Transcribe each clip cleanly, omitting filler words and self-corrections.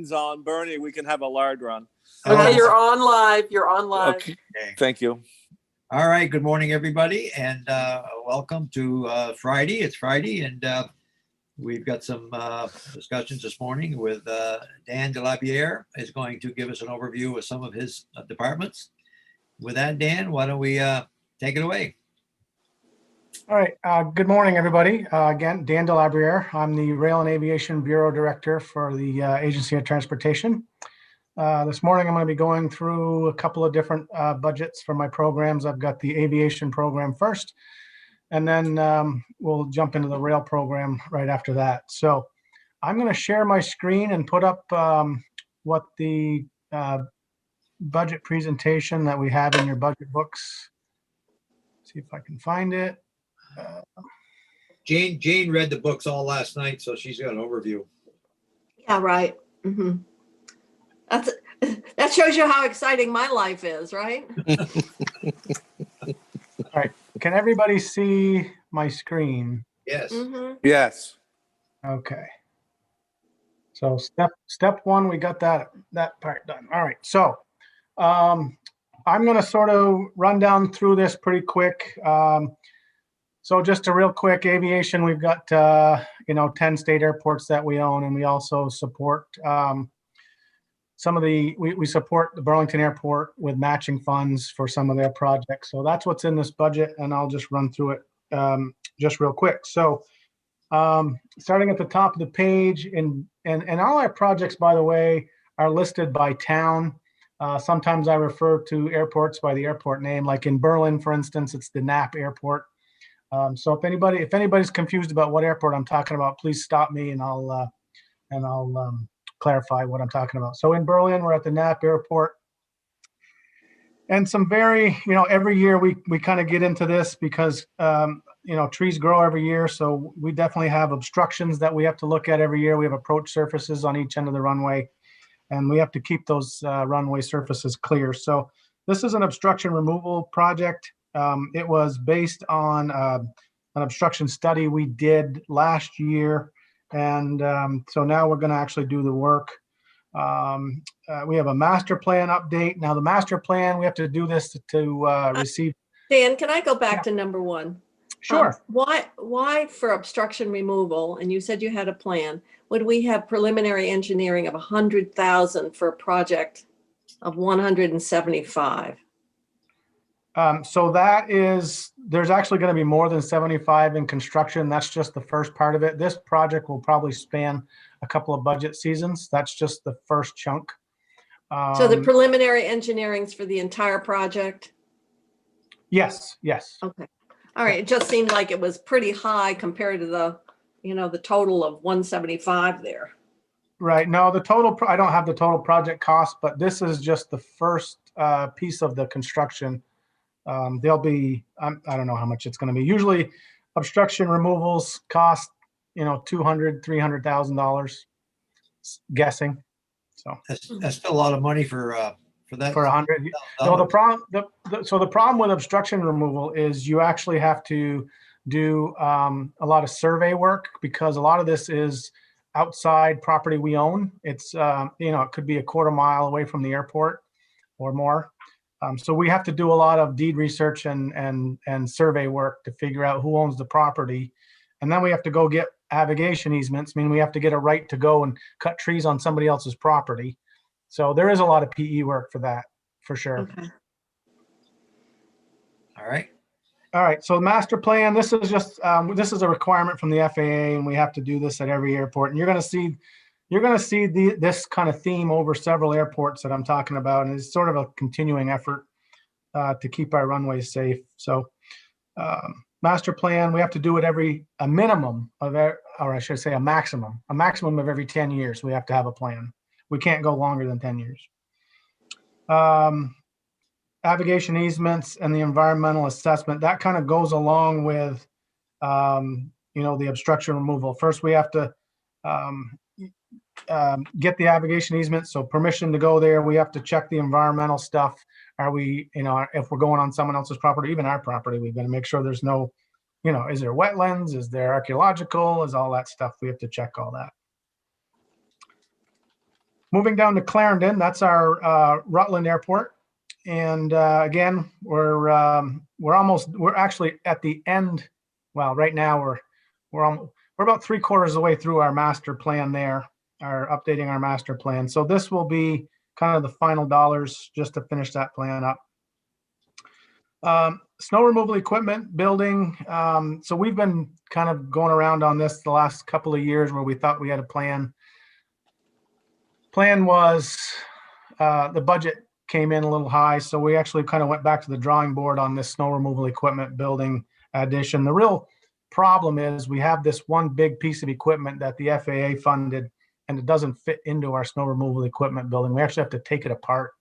buttons on, Bernie, we can have a lard run. Okay, you're on live. You're on live. Okay. Thank you. All right. Good morning, everybody, and welcome to Friday. It's Friday, and we've got some discussions this morning with Dan DeLabiere is going to give us an overview of some of his departments. With that, Dan, why don't we take it away? All right. Good morning, everybody. Again, Dan DeLabiere. I'm the Rail and Aviation Bureau Director for the Agency of Transportation. This morning, I'm going to be going through a couple of different budgets for my programs. I've got the aviation program first, and then we'll jump into the rail program right after that. So I'm going to share my screen and put up what the budget presentation that we have in your budget books. See if I can find it. Jane read the books all last night, so she's got an overview. Yeah, right. Mm-hmm. That shows you how exciting my life is, right? All right. Can everybody see my screen? Yes. Mm-hmm. Yes. Okay. So step one, we got that part done. All right. So I'm going to sort of run down through this pretty quick. So just a real quick aviation, we've got 10 state airports that we own, and we also support we support the Burlington Airport with matching funds for some of their projects. So that's what's in this budget, and I'll just run through it just real quick. So starting at the top of the page, and all our projects, by the way, are listed by town. Sometimes I refer to airports by the airport name, like in Berlin, for instance, it's the Knapp Airport. So if anybody's confused about what airport I'm talking about, please stop me and I'll clarify what I'm talking about. So in Berlin, we're at the Knapp Airport, and some very, every year we kind of get into this because trees grow every year. So we definitely have obstructions that we have to look at every year. We have approach surfaces on each end of the runway, and we have to keep those runway surfaces clear. So this is an obstruction removal project. It was based on an obstruction study we did last year. And so now we're going to actually do the work. We have a master plan update. Now the master plan, we have to do this to receive. Dan, can I go back to number one? Sure. Why for obstruction removal, and you said you had a plan, would we have preliminary engineering of 100,000 for a project of 175? So there's actually going to be more than 75 in construction. That's just the first part of it. This project will probably span a couple of budget seasons. That's just the first chunk. So the preliminary engineering's for the entire project? Yes. Okay. All right. It just seemed like it was pretty high compared to the total of 175 there. Right. No, I don't have the total project cost, but this is just the first piece of the construction. There'll be, I don't know how much it's going to be. Usually obstruction removals cost, $200,000, $300,000, guessing. So that's still a lot of money for that. For 100. No, the problem with obstruction removal is you actually have to do a lot of survey work, because a lot of this is outside property we own. It's, it could be a quarter mile away from the airport or more. So we have to do a lot of deed research and survey work to figure out who owns the property. And then we have to go get abrogation easements. I mean, we have to get a right to go and cut trees on somebody else's property. So there is a lot of PE work for that, for sure. Okay. All right. All right. So master plan, this is just, this is a requirement from the FAA, and we have to do this at every airport. And you're going to see this kind of theme over several airports that I'm talking about, and it's sort of a continuing effort to keep our runways safe. So master plan, we have to do it a maximum of every 10 years. We have to have a plan. We can't go longer than 10 years. Abrogation easements and the environmental assessment, that kind of goes along with, the obstruction removal. First, we have to get the abrogation easement, so permission to go there. We have to check the environmental stuff. Are we, if we're going on someone else's property, even our property, we've got to make sure there's no, is there wetlands? Is there archaeological? Is all that stuff? We have to check all that. Moving down to Clarendon, that's our Rutland Airport. And again, we're actually at the end. Well, right now we're about 3/4 of the way through our master plan there, updating our master plan. So this will be kind of the final dollars just to finish that plan up. Snow removal equipment building. So we've been kind of going around on this the last couple of years where we thought we had a plan. Plan was the budget came in a little high, so we actually kind of went back to the drawing board on this snow removal equipment building addition. The real problem is we have this one big piece of equipment that the FAA funded, and it doesn't fit into our snow removal equipment building. We actually have to take it apart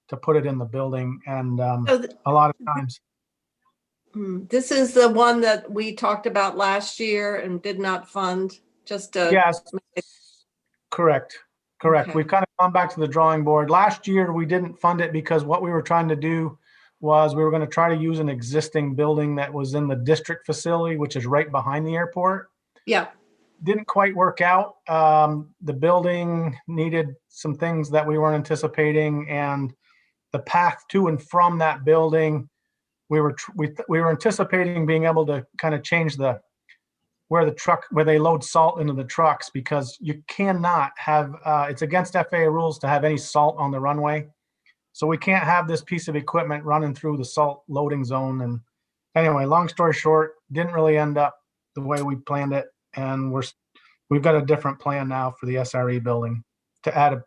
to put it in the building, and a lot of times. This is the one that we talked about last year and did not fund, just to. Yes, correct. Okay. We've kind of gone back to the drawing board. Last year, we didn't fund it because what we were trying to do was we were going to try to use an existing building that was in the district facility, which is right behind the airport. Yeah. Didn't quite work out. The building needed some things that we weren't anticipating, and the path to and from that building, we were anticipating being able to kind of change where they load salt into the trucks, because you cannot have, it's against FAA rules to have any salt on the runway. So we can't have this piece of equipment running through the salt loading zone. And anyway, long story short, didn't really end up the way we planned it. And we've got a different plan now for the SRE building to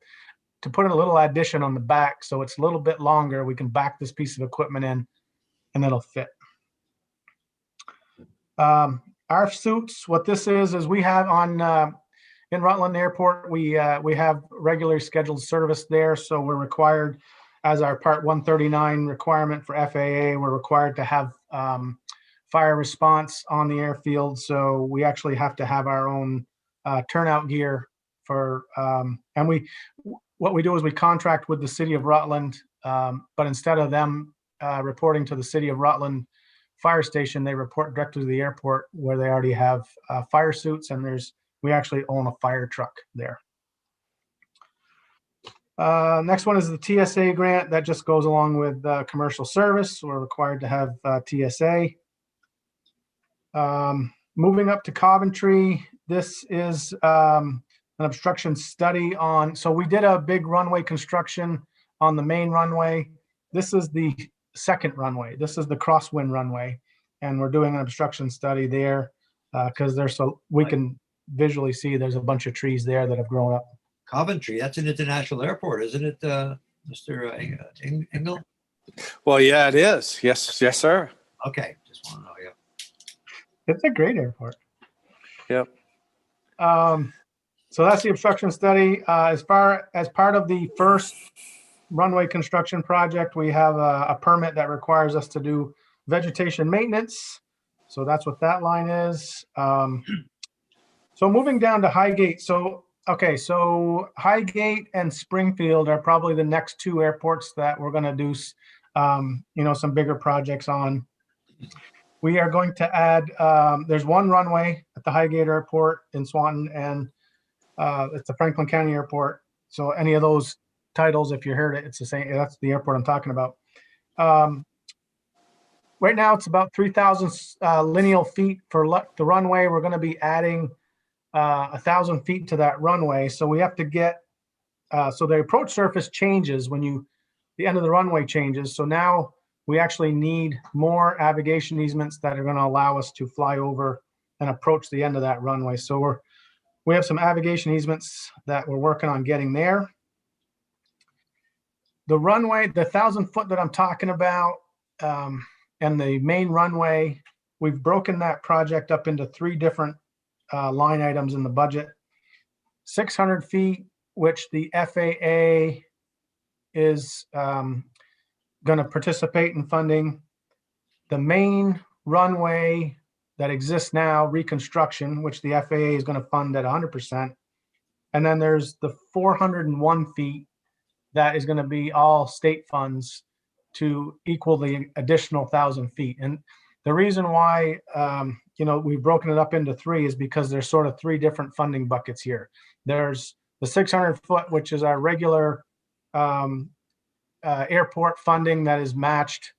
put a little addition on the back. So it's a little bit longer. We can back this piece of equipment in and it'll fit. Our suits, what this is we have in Rutland Airport, we have regularly scheduled service there. So we're required, as our Part 139 requirement for FAA, we're required to have fire response on the airfield. So we actually have to have our own turnout gear for, and what we do is we contract with the city of Rutland, but instead of them reporting to the city of Rutland fire station, they report directly to the airport where they already have fire suits, and we actually own a fire truck there. Next one is the TSA grant that just goes along with commercial service. We're required to have TSA. Moving up to Coventry, this is an obstruction study on, so we did a big runway construction on the main runway. This is the second runway. This is the crosswind runway, and we're doing an obstruction study there because we can visually see there's a bunch of trees there that have grown up. Coventry, that's an international airport, isn't it, Mr. Engel? Well, yeah, it is. Yes, sir. Okay, just want to know, yeah. It's a great airport. Yep. So that's the obstruction study. As part of the first runway construction project, we have a permit that requires us to do vegetation maintenance. So that's what that line is. So moving down to Highgate. So Highgate and Springfield are probably the next two airports that we're going to do, some bigger projects on. We are going to add, there's one runway at the Highgate Airport in Swanton, and it's the Franklin County Airport. So any of those titles, if you heard it, it's the same. That's the airport I'm talking about. Right now, it's about 3,000 lineal feet for the runway. We're going to be adding 1,000 feet to that runway. So we have to get, so the approach surface changes when the end of the runway changes. So now we actually need more navigation easements that are going to allow us to fly over and approach the end of that runway. So we have some navigation easements that we're working on getting there. The runway, the 1,000 foot that I'm talking about, and the main runway, we've broken that project up into 3 different line items in the budget. 600 feet, which the FAA is going to participate in funding. The main runway that exists now, reconstruction, which the FAA is going to fund at 100%. And then there's the 401 feet that is going to be all state funds to equal the additional 1,000 feet. And the reason why we've broken it up into 3 is because there's sort of 3 different funding buckets here. There's the 600 foot, which is our regular airport funding that is matched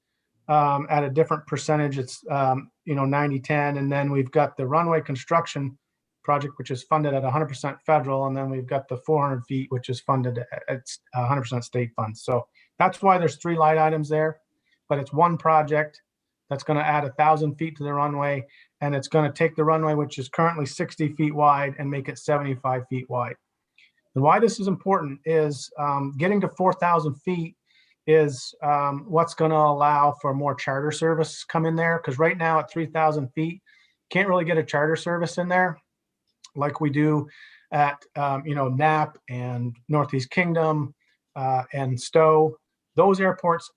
at a different percentage. It's 90-10, and then we've got the runway construction project, which is funded at 100% federal, and then we've got the 400 feet, which is funded at 100% state funds. So that's why there's 3 line items there, but it's one project that's going to add 1,000 feet to the runway, and it's going to take the runway, which is currently 60 feet wide, and make it 75 feet wide. And why this is important is getting to 4,000 feet is what's going to allow for more charter service come in there, because right now at 3,000 feet, can't really get a charter service in there like we do at Knapp and Northeast Kingdom and Stowe. Those airports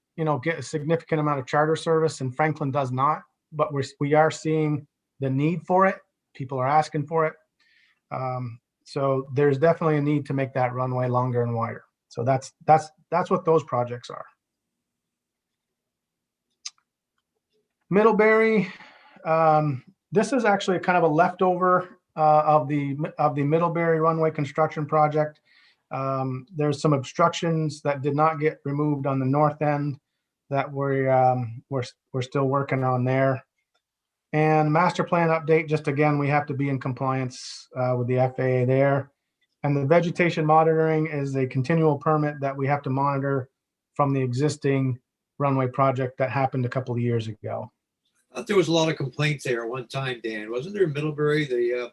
get a significant amount of charter service, and Franklin does not, but we are seeing the need for it. People are asking for it. So there's definitely a need to make that runway longer and wider. So that's what those projects are. Middlebury, this is actually kind of a leftover of the Middlebury runway construction project. There's some obstructions that did not get removed on the north end that we're still working on there. And master plan update, just again, we have to be in compliance with the FAA there. And the vegetation monitoring is a continual permit that we have to monitor from the existing runway project that happened a couple of years ago. I thought there was a lot of complaints there at one time, Dan. Wasn't there in Middlebury, the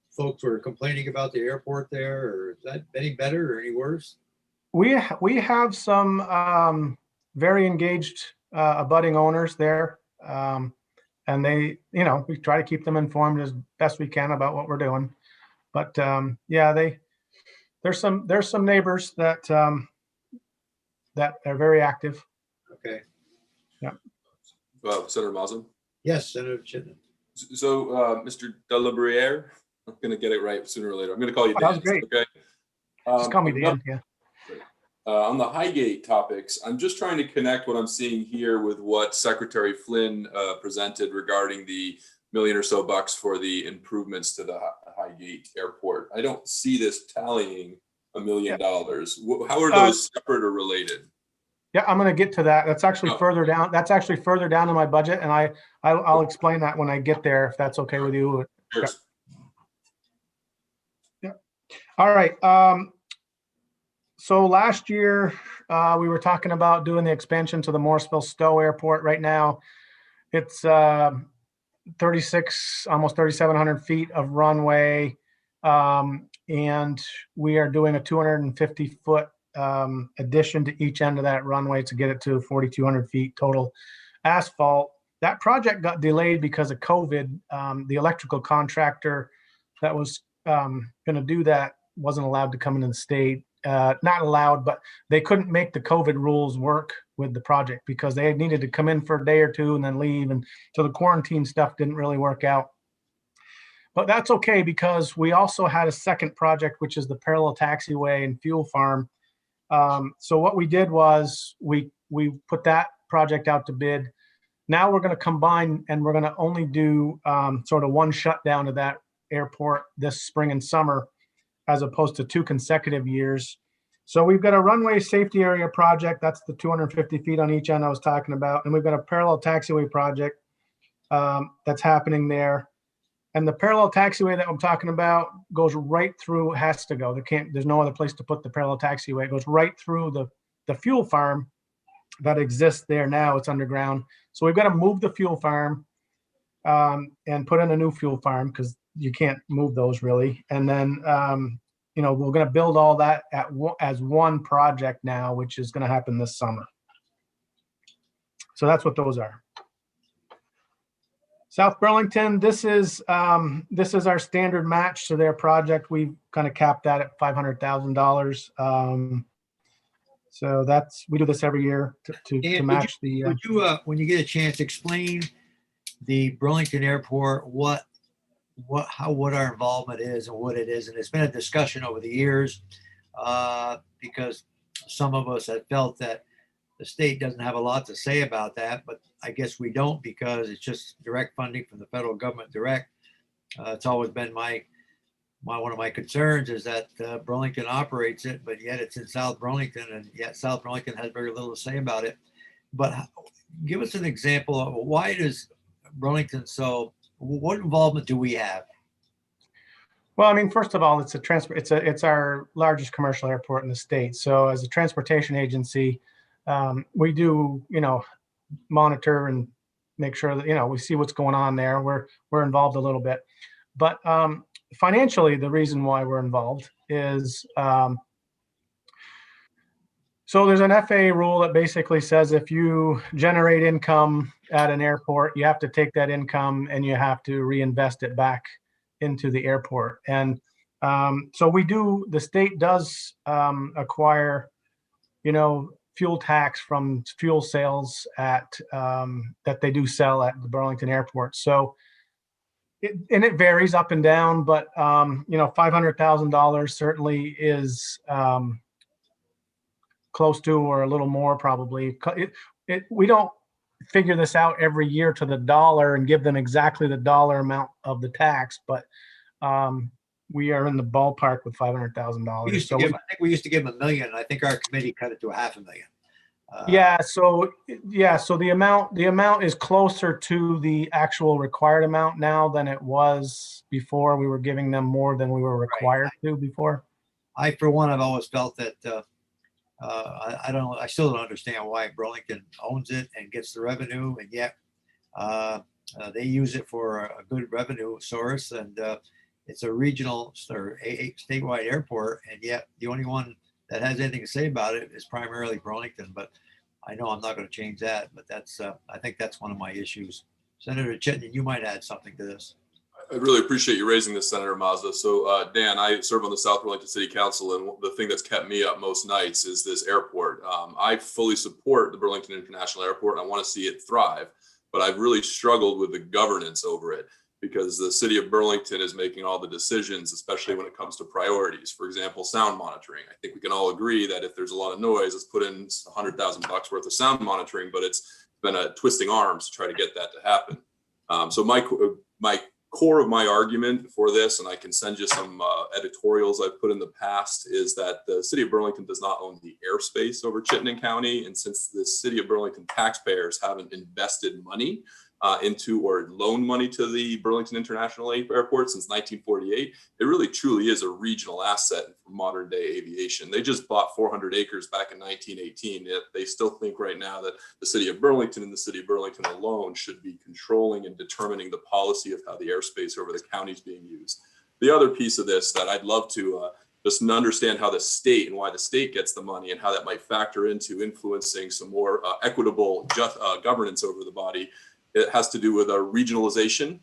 folks were complaining about the airport there, or is that any better or any worse? We have some very engaged abutting owners there. And they, we try to keep them informed as best we can about what we're doing. But yeah, there's some neighbors that that are very active. Okay. Yeah. Senator Mausam. Yes, Senator Chittenden. So, Mr. Delabriere, I'm going to get it right sooner or later. I'm going to call you Oh, Dan. that was great. Okay. Just call me Dan. Yeah. On the Highgate topics, I'm just trying to connect what I'm seeing here with what Secretary Flynn presented regarding the million or so bucks for the improvements to the Highgate Airport. I don't see this tallying $1 million. How are those separate or related? Yeah, I'm going to get to that. That's actually further down. That's actually further down in my budget, and I'll explain that when I get there, if that's okay with you. Sure. Yeah. All right. So last year, we were talking about doing the expansion to the Morrisville Stowe Airport. Right now, it's 36, almost 3,700 feet of runway, and we are doing a 250-foot addition to each end of that runway to get it to 4,200 feet total asphalt. That project got delayed because of COVID. The electrical contractor that was going to do that wasn't allowed to come into the state. Not allowed, but they couldn't make the COVID rules work with the project because they needed to come in for a day or two and then leave. And so the quarantine stuff didn't really work out. But that's okay because we also had a second project, which is the parallel taxiway and fuel farm. So what we did was we put that project out to bid. Now we're going to combine and we're going to only do sort of one shutdown of that airport this spring and summer, as opposed to 2 consecutive years. So we've got a runway safety area project. That's the 250 feet on each end I was talking about. And we've got a parallel taxiway project that's happening there. And the parallel taxiway that I'm talking about goes right through, has to go. There's no other place to put the parallel taxiway. It goes right through the fuel farm that exists there now. It's underground. So we've got to move the fuel farm and put in a new fuel farm because you can't move those really. And then, we're going to build all that as one project now, which is going to happen this summer. So that's what those are. South Burlington, this is our standard match to their project. We've kind of capped that at $500,000. So we do this every year to match the. Would you, when you get a chance, explain the Burlington Airport, what our involvement is and what it is? And it's been a discussion over the years because some of us have felt that the state doesn't have a lot to say about that, but I guess we don't because it's just direct funding from the federal government direct. It's always been my one of my concerns is that Burlington operates it, but yet it's in South Burlington, and yet South Burlington has very little to say about it. But give us an example of why does Burlington what involvement do we have? Well, I mean, first of all, it's our largest commercial airport in the state. So as a transportation agency, we do, monitor and make sure that, we see what's going on there. We're involved a little bit, but financially, the reason why we're involved is, so there's an FAA rule that basically says if you generate income at an airport, you have to take that income and you have to reinvest it back into the airport. And so the state does acquire, fuel tax from fuel sales that they do sell at the Burlington Airport. So it varies up and down, but $500,000 certainly is close to, or a little more probably. We don't figure this out every year to the dollar and give them exactly the dollar amount of the tax, but we are in the ballpark with $500,000. I think we used to give them $1 million. I think our committee cut it to $500,000. So the amount is closer to the actual required amount now than it was before. We were giving them more than we were required to before. For one, I've always felt that I still don't understand why Burlington owns it and gets the revenue, and yet they use it for a good revenue source, and it's a regional or a statewide airport, and yet the only one that has anything to say about it is primarily Burlington. But I know I'm not going to change that, but I think that's one of my issues. Senator Chittenden, you might add something to this. I really appreciate you raising this, Senator Mazza. So, Dan, I serve on the South Burlington City Council, and the thing that's kept me up most nights is this airport. I fully support the Burlington International Airport, and I want to see it thrive, but I've really struggled with the governance over it because the city of Burlington is making all the decisions, especially when it comes to priorities. For example, sound monitoring. I think we can all agree that if there's a lot of noise, let's put in $100,000 worth of sound monitoring, but it's been a twisting arms to try to get that to happen. So my core of my argument for this, and I can send you some editorials I've put in the past, is that the city of Burlington does not own the airspace over Chittenden County. And since the city of Burlington taxpayers haven't invested money into or loaned money to the Burlington International Airport since 1948, it really truly is a regional asset for modern day aviation. They just bought 400 acres back in 1918. Yet they still think right now that the city of Burlington and the city of Burlington alone should be controlling and determining the policy of how the airspace over the county is being used. The other piece of this that I'd love to just understand how the state and why the state gets the money and how that might factor into influencing some more equitable governance over the body. It has to do with a regionalization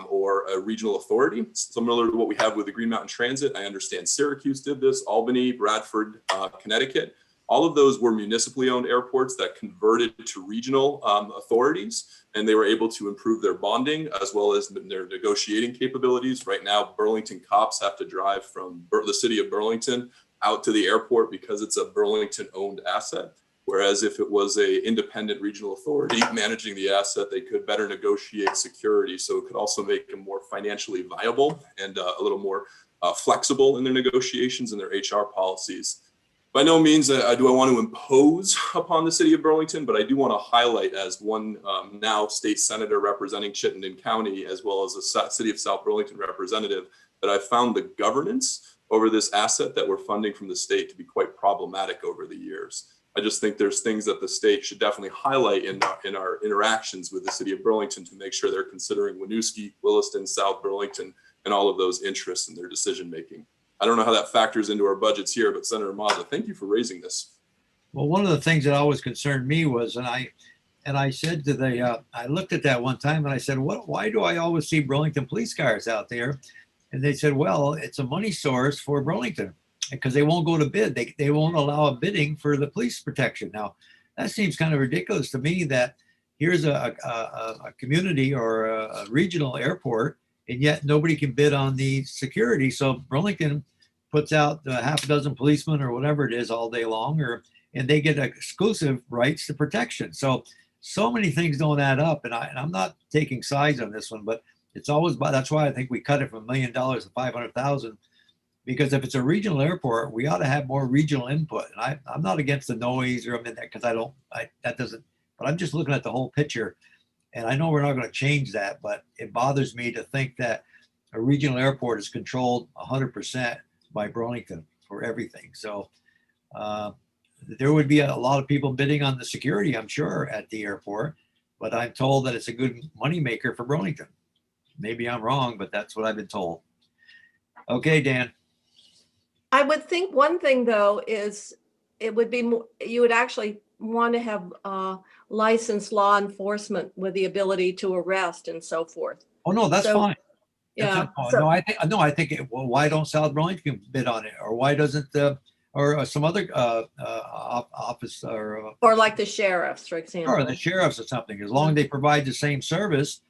or a regional authority, similar to what we have with the Green Mountain Transit. I understand Syracuse did this, Albany, Bradford, Connecticut. All of those were municipally owned airports that converted to regional authorities, and they were able to improve their bonding as well as their negotiating capabilities. Right now, Burlington cops have to drive from the city of Burlington out to the airport because it's a Burlington-owned asset. Whereas if it was a independent regional authority managing the asset, they could better negotiate security. So it could also make them more financially viable and a little more flexible in their negotiations and their HR policies. By no means do I want to impose upon the city of Burlington, but I do want to highlight as one now state senator representing Chittenden County, as well as a city of South Burlington representative, that I found the governance over this asset that we're funding from the state to be quite problematic over the years. I just think there's things that the state should definitely highlight in our interactions with the city of Burlington to make sure they're considering Winooski, Williston, South Burlington, and all of those interests in their decision making. I don't know how that factors into our budgets here, but Senator Mazza, thank you for raising this. Well, one of the things that always concerned me was, and I said to I looked at that one time and I said, why do I always see Burlington police cars out there? And they said, well, it's a money source for Burlington, because they won't go to bid. They won't allow a bidding for the police protection. Now, that seems kind of ridiculous to me, that here's a community or a regional airport, and yet nobody can bid on the security. So Burlington puts out half a dozen policemen or whatever it is all day long, and they get exclusive rights to protection. So many things don't add up. And I'm not taking sides on this one, but it's always, that's why I think we cut it from $1 million to $500,000. Because if it's a regional airport, we ought to have more regional input. And I'm not against the noise or I'm in that because that doesn't, but I'm just looking at the whole picture. And I know we're not going to change that, but it bothers me to think that a regional airport is controlled 100% by Burlington for everything. So there would be a lot of people bidding on the security, I'm sure, at the airport, but I'm told that it's a good moneymaker for Burlington. Maybe I'm wrong, but that's what I've been told. Okay, Dan. I would think one thing though is it would be you would actually want to have licensed law enforcement with the ability to arrest and so forth. Oh no, that's So, fine. That's Yeah. not fine. So- No, I think well, why don't South Burlington bid on it, or why doesn't or some other office or like the sheriffs, for example. or the sheriffs or something? As long as they provide the same service,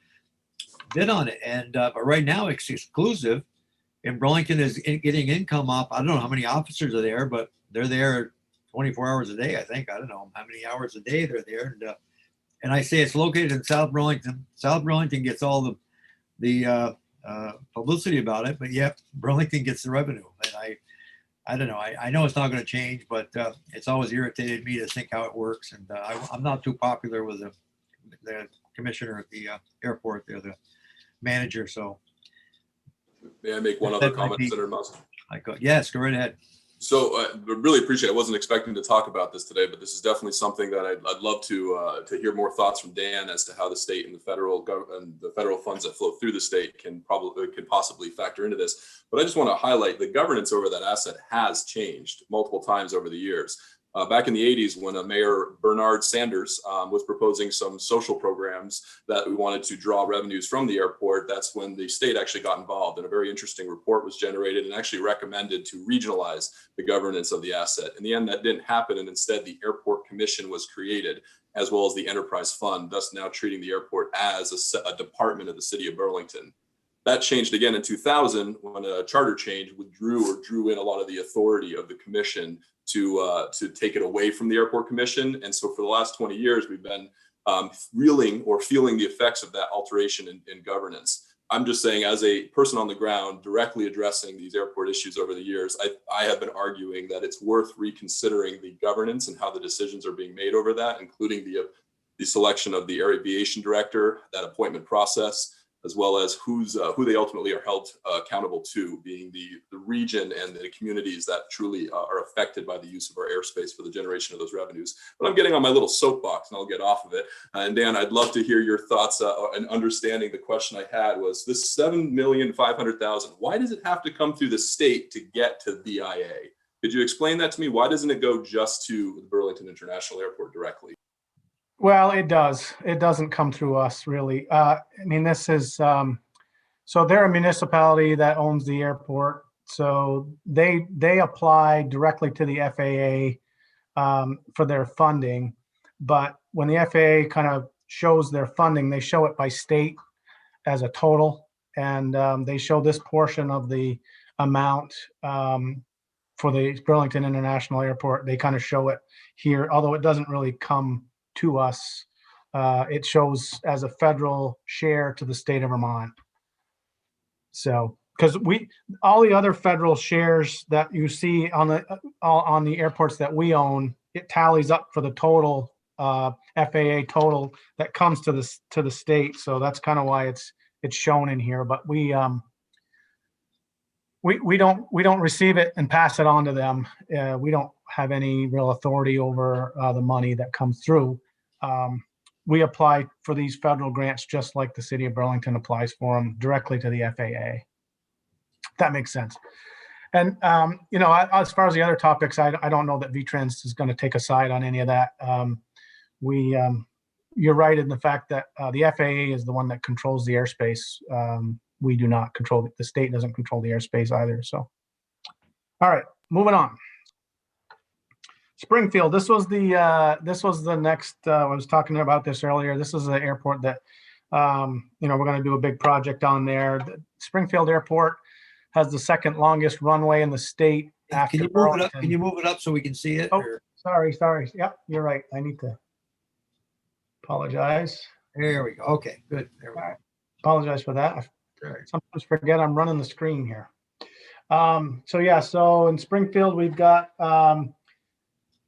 bid on it. And but right now it's exclusive, and Burlington is getting income off. I don't know how many officers are there, but they're there 24 hours a day. I think I don't know how many hours a day they're there. And I say it's located in South Burlington. South Burlington gets all the publicity about it, but yet Burlington gets the revenue. And I don't know. I know it's not going to change, but it's always irritated me to think how it works. And I'm not too popular with the commissioner at the airport. They're the manager. So May I make one other comment, Senator Musk? yes, go right ahead. So I really appreciate it. I wasn't expecting to talk about this today, but this is definitely something that I'd love to hear more thoughts from Dan as to how the state and the federal funds that flow through the state can possibly factor into this. But I just want to highlight the governance over that asset has changed multiple times over the years. Back in the 80s, when Mayor Bernard Sanders was proposing some social programs that we wanted to draw revenues from the airport, that's when the state actually got involved, and a very interesting report was generated and actually recommended to regionalize the governance of the asset. In the end, that didn't happen, and instead the Airport Commission was created, as well as the Enterprise Fund, thus now treating the airport as a department of the city of Burlington. That changed again in 2000 when a charter change drew in a lot of the authority of the commission to take it away from the Airport Commission. And so for the last 20 years, we've been feeling the effects of that alteration in governance. I'm just saying, as a person on the ground directly addressing these airport issues over the years, I have been arguing that it's worth reconsidering the governance and how the decisions are being made over that, including the selection of the air aviation director, that appointment process, as well as who they ultimately are held accountable to, being the region and the communities that truly are affected by the use of our airspace for the generation of those revenues. But I'm getting on my little soapbox and I'll get off of it. And Dan, I'd love to hear your thoughts and understanding the question I had was this $7,500,000, why does it have to come through the state to get to BIA? Could you explain that to me? Why doesn't it go just to the Burlington International Airport directly? Well, it does. It doesn't come through us, really. I mean, this is, so they're a municipality that owns the airport. So they apply directly to the FAA for their funding. But when the FAA kind of shows their funding, they show it by state as a total. And they show this portion of the amount for the Burlington International Airport. They kind of show it here, although it doesn't really come to us. It shows as a federal share to the state of Vermont. So, because all the other federal shares that you see on the airports that we own, it tallies up for the total FAA total that comes to the state. So that's kind of why it's shown in here. But we don't receive it and pass it on to them. We don't have any real authority over the money that comes through. We apply for these federal grants just like the city of Burlington applies for them directly to the FAA. If that makes sense. And as far as the other topics, I don't know that VTrans is going to take a side on any of that. You're right in the fact that the FAA is the one that controls the airspace. We do not control it. The state doesn't control the airspace either. So, all right, moving on. Springfield. This was the next. I was talking about this earlier. This is the airport that we're going to do a big project on there. The Springfield Airport has the second longest runway in the state. After Can you move it up? Can you move it up so we can see it? Oh, sorry. Yep, you're right. I need to apologize. There we go. Okay, good. There we go. Apologize for that. I sometimes forget I'm running the screen here. So yeah, so in Springfield, we've got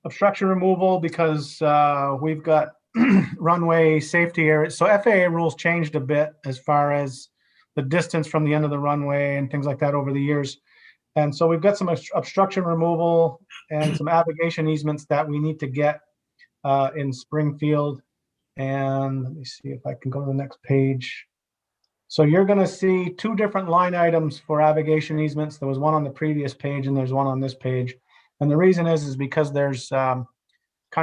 obstruction removal because we've got runway safety areas. So FAA rules changed a bit as far as the distance from the end of the runway and things like that over the years. And so we've got some obstruction removal and some navigation easements that we need to get in Springfield. And let me see if I can go to the next page. So you're going to see two different line items for navigation easements. There was one on the previous page and there's one on this page. And the reason is because there's kind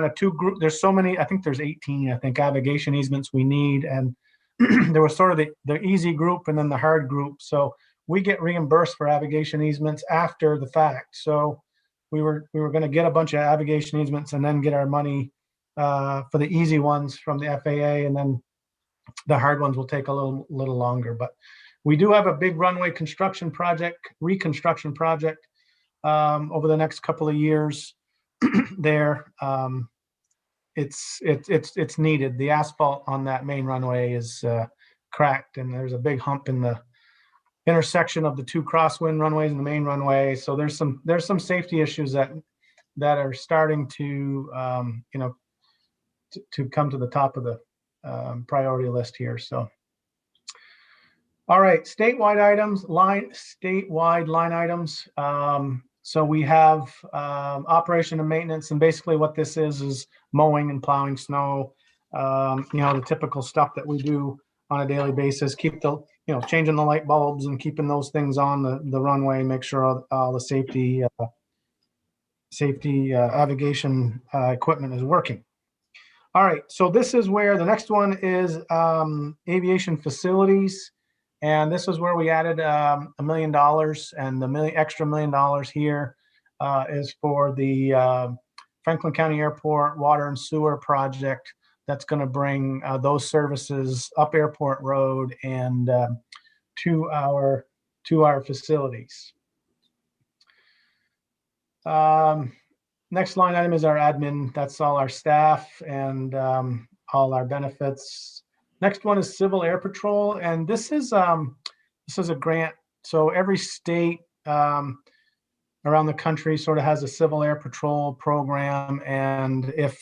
of two group. There's so many, I think there's 18, I think, navigation easements we need. And there was sort of the easy group and then the hard group. So we get reimbursed for navigation easements after the fact. So we were going to get a bunch of navigation easements and then get our money for the easy ones from the FAA, and then the hard ones will take a little longer. But we do have a big runway reconstruction project over the next couple of years. There, it's needed. The asphalt on that main runway is cracked, and there's a big hump in the intersection of the two crosswind runways and the main runway. So there's some safety issues that are starting to to come to the top of the priority list here. So, all right, statewide line items. So we have operation and maintenance, and basically what this is mowing and plowing snow. The typical stuff that we do on a daily basis. Keep the changing the light bulbs and keeping those things on the runway. Make sure all the safety navigation equipment is working. All right, so this is where the next one is aviation facilities. And this is where we added $1 million, and the extra $1 million here is for the Franklin County Airport water and sewer project that's going to bring those services up Airport Road and to our facilities. Next line item is our admin. That's all our staff and all our benefits. Next one is Civil Air Patrol, and this is a grant. So every state around the country sort of has a Civil Air Patrol program, and if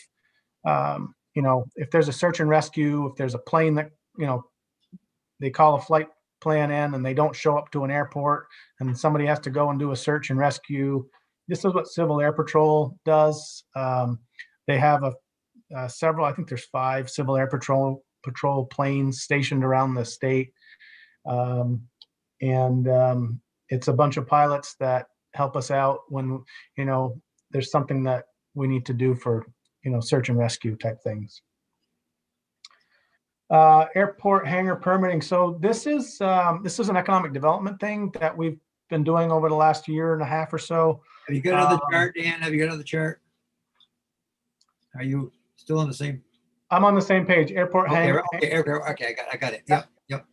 there's a search and rescue, if there's a plane that they call a flight plan in and they don't show up to an airport, and somebody has to go and do a search and rescue. This is what Civil Air Patrol does. They have several, I think there's 5 Civil Air Patrol planes stationed around the state. It's a bunch of pilots that help us out when, there's something that we need to do for, search and rescue type things. Airport hangar permitting. So this is an economic development thing that we've been doing over the last year and a half or so. Have you got another chart, Dan? Have you got another chart? Are you still on the same? I'm on the same page. Airport hangar. Okay, I got it. Yep.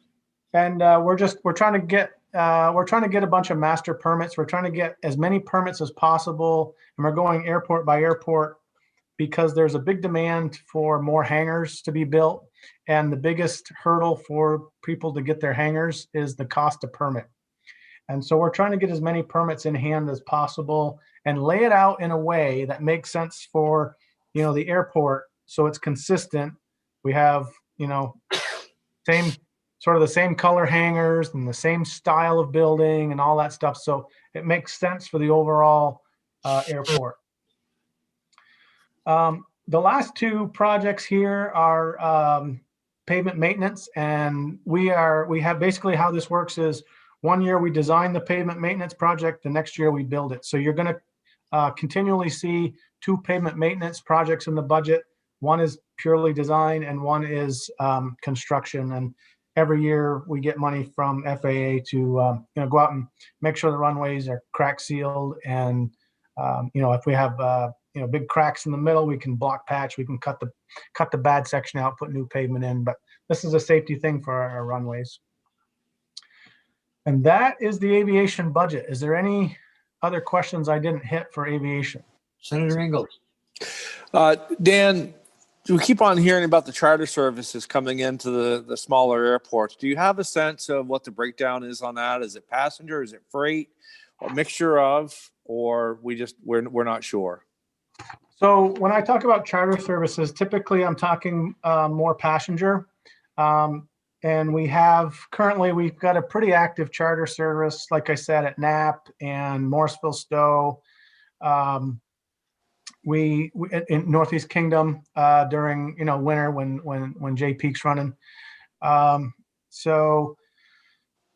And we're trying to get a bunch of master permits. We're trying to get as many permits as possible, and we're going airport by airport because there's a big demand for more hangars to be built, and the biggest hurdle for people to get their hangars is the cost of permit. And so we're trying to get as many permits in hand as possible and lay it out in a way that makes sense for, the airport. So it's consistent. We have, the same color hangars and the same style of building and all that stuff. So it makes sense for the overall airport. The last 2 projects here are pavement maintenance. And we have basically how this works is, one year we design the pavement maintenance project, the next year we build it. So you're going to continually see 2 pavement maintenance projects in the budget. One is purely design and one is construction. And every year we get money from FAA to go out and make sure the runways are crack sealed. And if we have big cracks in the middle, we can block patch. We can cut the bad section out, put new pavement in. But this is a safety thing for our runways. And that is the aviation budget. Is there any other questions I didn't hit for aviation? Senator Ingalls. Dan, we keep on hearing about the charter services coming into the smaller airports. Do you have a sense of what the breakdown is on that? Is it passenger? Is it freight? a mixture of, or we're not sure? So when I talk about charter services, typically I'm talking more passenger. And currently we've got a pretty active charter service, like I said, at Knapp and Morrisville Stowe. We in Northeast Kingdom during winter when Jay Peak's running. So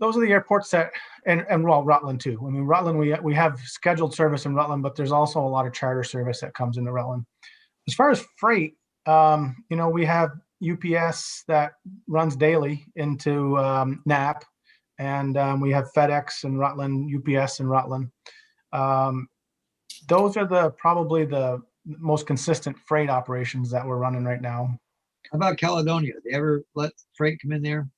those are the airports that, and well, Rutland too. I mean, Rutland, we have scheduled service in Rutland, but there's also a lot of charter service that comes into Rutland. As far as freight, we have UPS that runs daily into Knapp, and we have FedEx in Rutland, UPS in Rutland. Those are probably the most consistent freight operations that we're running right now. How about Caledonia? They ever let freight come in there?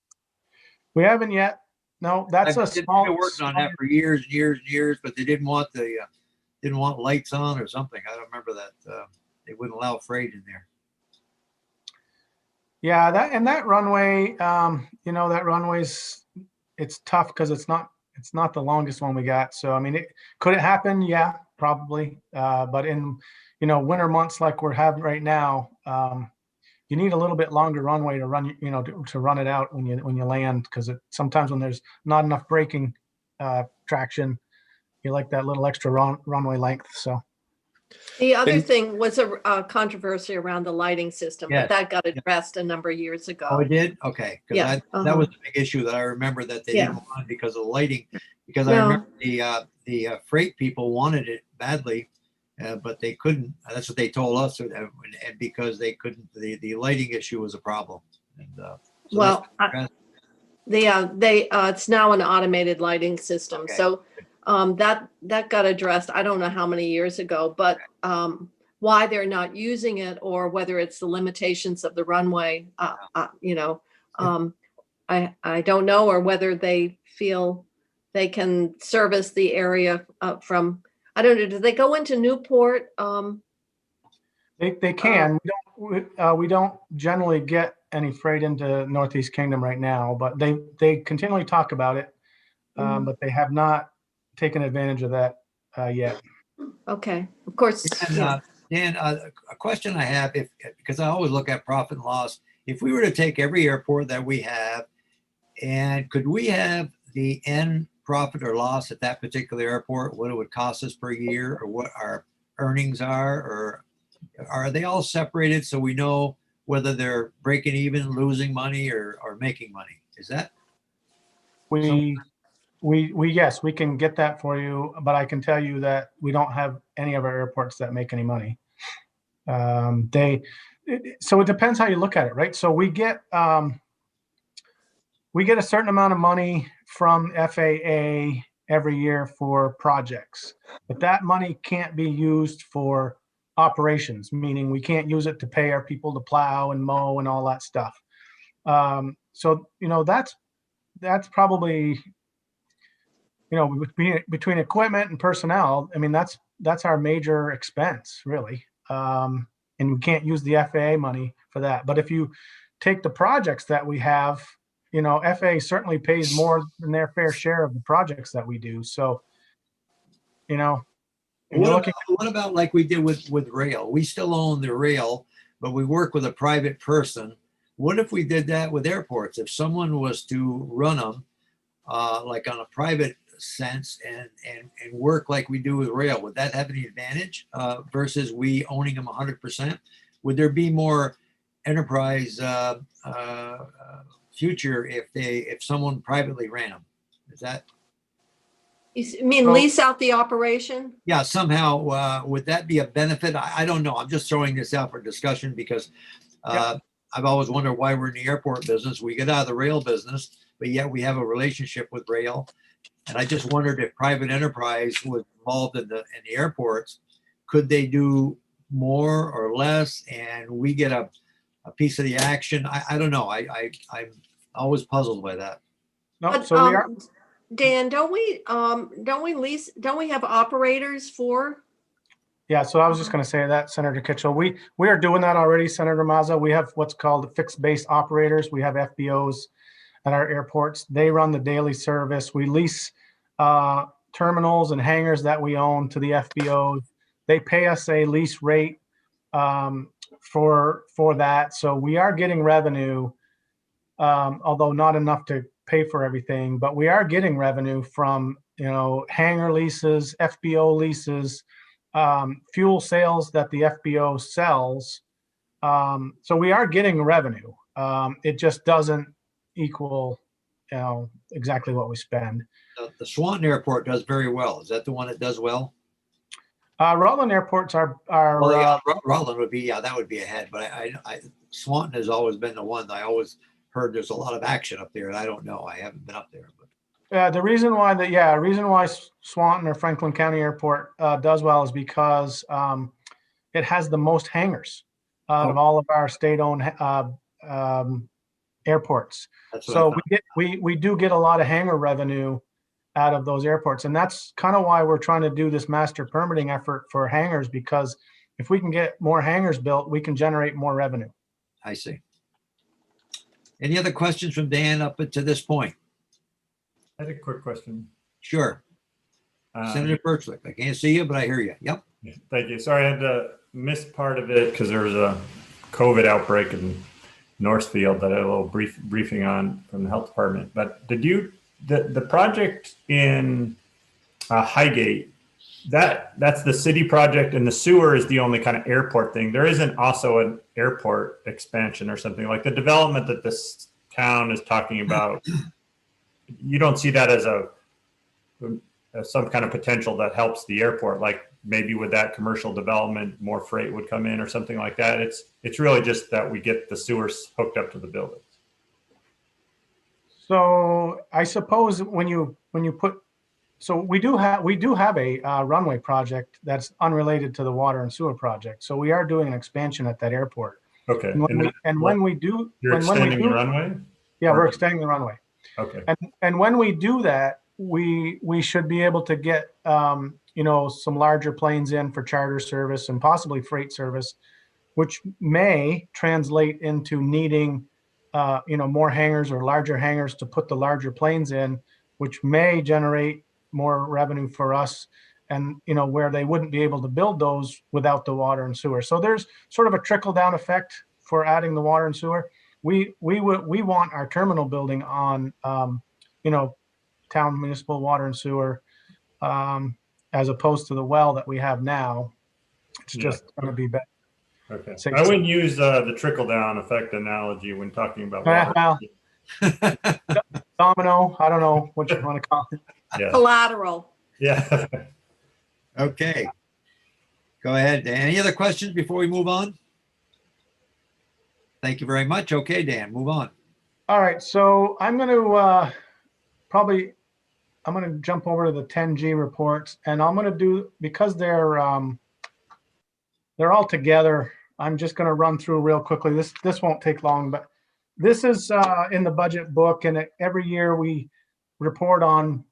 We haven't yet. No, that's I've a been small. working on that for years and years and years, but they didn't want lights on or something. I don't remember that. They wouldn't allow freight in there. Yeah, that runway, that runway's, it's tough because it's not the longest one we got. So I mean, could it happen? Yeah, probably. But in winter months like we're having right now, you need a little bit longer runway to run, to run it out when you land, because sometimes when there's not enough braking traction, you like that little extra runway length. So The other thing was a controversy around the lighting system, Yes. but that got addressed a number of years ago. Oh, it did? Okay. 'Cause Yeah, that was the big issue that I remember, that they Yeah. didn't want because of the lighting. Because I No. remember the freight people wanted it badly, but they couldn't. That's what they told us, and because they couldn't, the lighting issue was a problem. And so Well, that's- it's now an automated lighting system. Okay. So that got addressed, I don't know how many years ago, but why they're not using it, or whether it's the limitations of the runway, I don't know, or whether they feel they can service the area from, I don't know, do they go into Newport? they can. We don't generally get any freight into Northeast Kingdom right now, but they continually talk about it, but they have not taken advantage of that yet. Okay, of course. Yeah. Dan, a question I have, because I always look at profit and loss. If we were to take every airport that we have, and could we have the end profit or loss at that particular airport, what it would cost us per year, or what our earnings are, or are they all separated so we know whether they're breaking even, losing money, or making money? Is that? Yes, we can get that for you, but I can tell you that we don't have any of our airports that make any money. So it depends how you look at it, right? So we get a certain amount of money from FAA every year for projects, but that money can't be used for operations, meaning we can't use it to pay our people to plow and mow and all that stuff. So that's probably, between equipment and personnel, I mean, that's our major expense, really. And we can't use the FAA money for that. But if you take the projects that we have, FAA certainly pays more than their fair share of the projects that we do. So, What about like we did with rail? We still own the rail, but we work with a private person. What if we did that with airports? If someone was to run them, like on a private sense, and work like we do with rail, would that have any advantage versus we owning them 100%? Would there be more enterprise future if someone privately ran them? Is that? You mean Well- lease out the operation? Yeah, somehow would that be a benefit? I don't know. I'm just throwing this out for discussion because I've always wondered why we're in the airport business. We get out of the rail business, but yet we have a relationship with rail. And I just wondered if private enterprise was involved in the airports, could they do more or less, and we get a piece of the action? I don't know. I'm always puzzled by that. No, But, so we are. Dan, don't we have operators for? Yeah, so I was just going to say that, Senator Kitchell. We are doing that already, Senator Mazza. We have what's called fixed base operators. We have FBOs at our airports. They run the daily service. We lease terminals and hangars that we own to the FBOs. They pay us a lease rate for that. So we are getting revenue, although not enough to pay for everything, but we are getting revenue from, hangar leases, FBO leases, fuel sales that the FBO sells. So we are getting revenue. It just doesn't equal, exactly what we spend. The Swanton Airport does very well. Is that the one that does well? Rutland airports are Well, yeah, Rutland would be, that would be ahead, but Swanton has always been the one. I always heard there's a lot of action up there, and I don't know. I haven't been up there, but the reason why Swanton or Franklin County Airport does well is because it has the most hangars out of all of our state-owned airports. that's what I So thought. we do get a lot of hangar revenue out of those airports, and that's kind of why we're trying to do this master permitting effort for hangars, because if we can get more hangars built, we can generate more revenue. I see. Any other questions from Dan up to this point? I had a quick question. Sure. Senator Birchlick, I can't see you, but I hear you. Yep. Thank you. Sorry, I had to miss part of it because there was a COVID outbreak in Northfield that I had a little briefing on from the health department. But did you, the project in Highgate, that's the city project, and the sewer is the only kind of airport thing. There isn't also an airport expansion or something like the development that this town is talking about. You don't see that as some kind of potential that helps the airport, like maybe with that commercial development, more freight would come in or something like that. It's really just that we get the sewers hooked up to the buildings. So I suppose when you put, so we do have a runway project that's unrelated to the water and sewer project. So we are doing an expansion at that airport. Okay. When we do, You're extending the runway? yeah, we're extending the runway. Okay. And when we do that, we should be able to get some larger planes in for charter service and possibly freight service, which may translate into needing more hangars or larger hangars to put the larger planes in, which may generate more revenue for us, and where they wouldn't be able to build those without the water and sewer. So there's sort of a trickle down effect for adding the water and sewer. We want our terminal building on town municipal water and sewer, as opposed to the well that we have now. It's just going to be better. Okay. So- I wouldn't use the trickle down effect analogy when talking about water. Well, domino, I don't know what you want to call it. Yeah. Collateral. Yeah. Okay. Go ahead, Dan. Any other questions before we move on? Thank you very much. Okay, Dan, move on. All right, so I'm going to jump over to the 10G reports, and I'm going to do, because they're all together, I'm just going to run through real quickly. This won't take long, but this is in the budget book, and every year we report on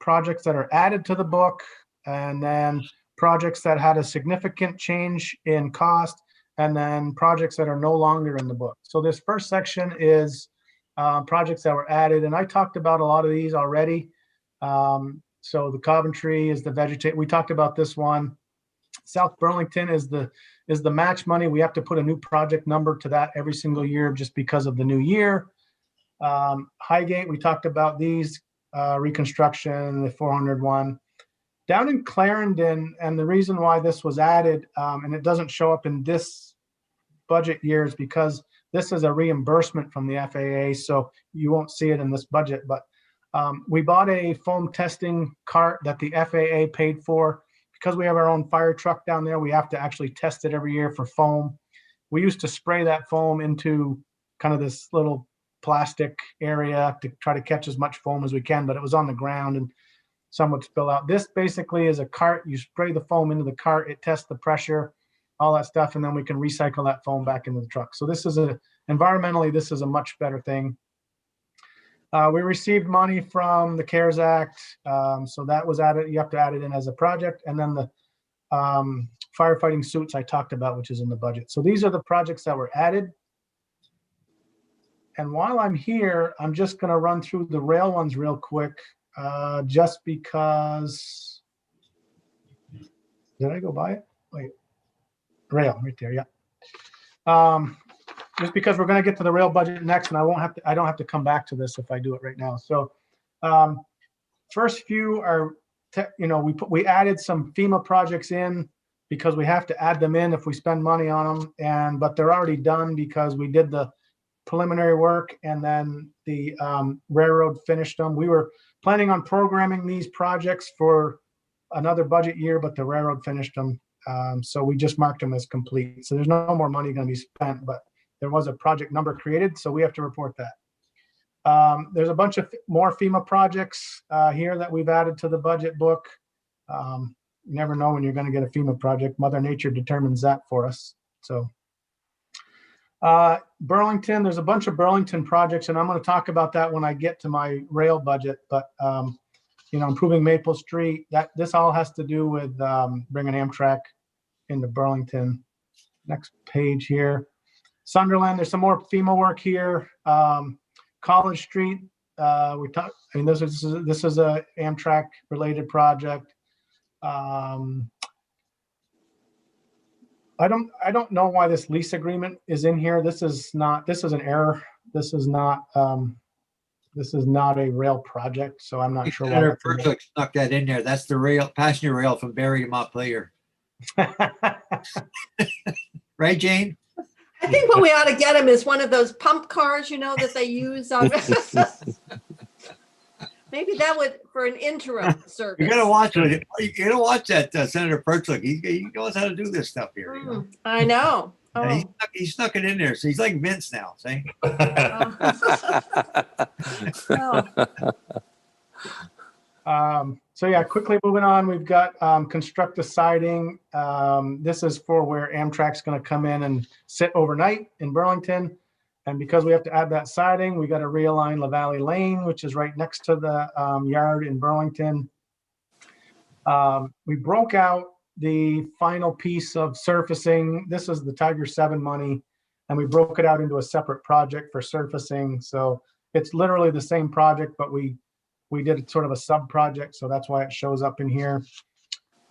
projects that are added to the book, and then projects that had a significant change in cost, and then projects that are no longer in the book. So this first section is projects that were added, and I talked about a lot of these already. So the Coventry is the vegetate. We talked about this one. South Burlington is the match money. We have to put a new project number to that every single year just because of the new year. Highgate, we talked about these, reconstruction, the 401. Down in Clarendon, and the reason why this was added, and it doesn't show up in this budget year, is because this is a reimbursement from the FAA, so you won't see it in this budget. But we bought a foam testing cart that the FAA paid for. Because we have our own fire truck down there, we have to actually test it every year for foam. We used to spray that foam into kind of this little plastic area to try to catch as much foam as we can, but it was on the ground and some would spill out. This basically is a cart. You spray the foam into the cart, it tests the pressure, all that stuff, and then we can recycle that foam back into the truck. So this is environmentally, this is a much better thing. We received money from the CARES Act, so that was added. You have to add it in as a project, and then the firefighting suits I talked about, which is in the budget. So these are the projects that were added. And while I'm here, I'm just going to run through the rail ones real quick. just because. Did I go by it? Wait, rail right there. Yeah. Just because we're going to get to the rail budget next, and I don't have to come back to this if I do it right now. So, first few are, we added some FEMA projects in because we have to add them in if we spend money on them, but they're already done because we did the preliminary work and then the railroad finished them. We were planning on programming these projects for another budget year, but the railroad finished them. So we just marked them as complete. So there's no more money going to be spent, but there was a project number created, so we have to report that. There's a bunch of more FEMA projects here that we've added to the budget book. You never know when you're going to get a FEMA project. Mother Nature determines that for us. So Burlington, there's a bunch of Burlington projects, and I'm going to talk about that when I get to my rail budget. But improving Maple Street, this all has to do with bringing Amtrak into Burlington. Next page here. Sunderland, there's some more FEMA work here. College Street, this is a Amtrak related project. I don't know why this lease agreement is in here. This is an error. This is not a rail project, so I'm not sure why. Senator Pertlick snuck that in there. That's the passenger rail from Barrie to Montpelier. Right, Jane? I think what we ought to get him is one of those pump cars, that they use on. Maybe that would, for an interim service. You're gonna watch it. You're gonna watch that, Senator Pertlick. He knows how to do this stuff here. I know. And he snuck it in there, so he's like Vince now. See? So yeah, quickly moving on, we've got construct a siding. This is for where Amtrak's going to come in and sit overnight in Burlington. And because we have to add that siding, we got to realign La Valley Lane, which is right next to the yard in Burlington. We broke out the final piece of surfacing. This is the Tiger 7 money, and we broke it out into a separate project for surfacing. So it's literally the same project, but we did sort of a sub project, so that's why it shows up in here.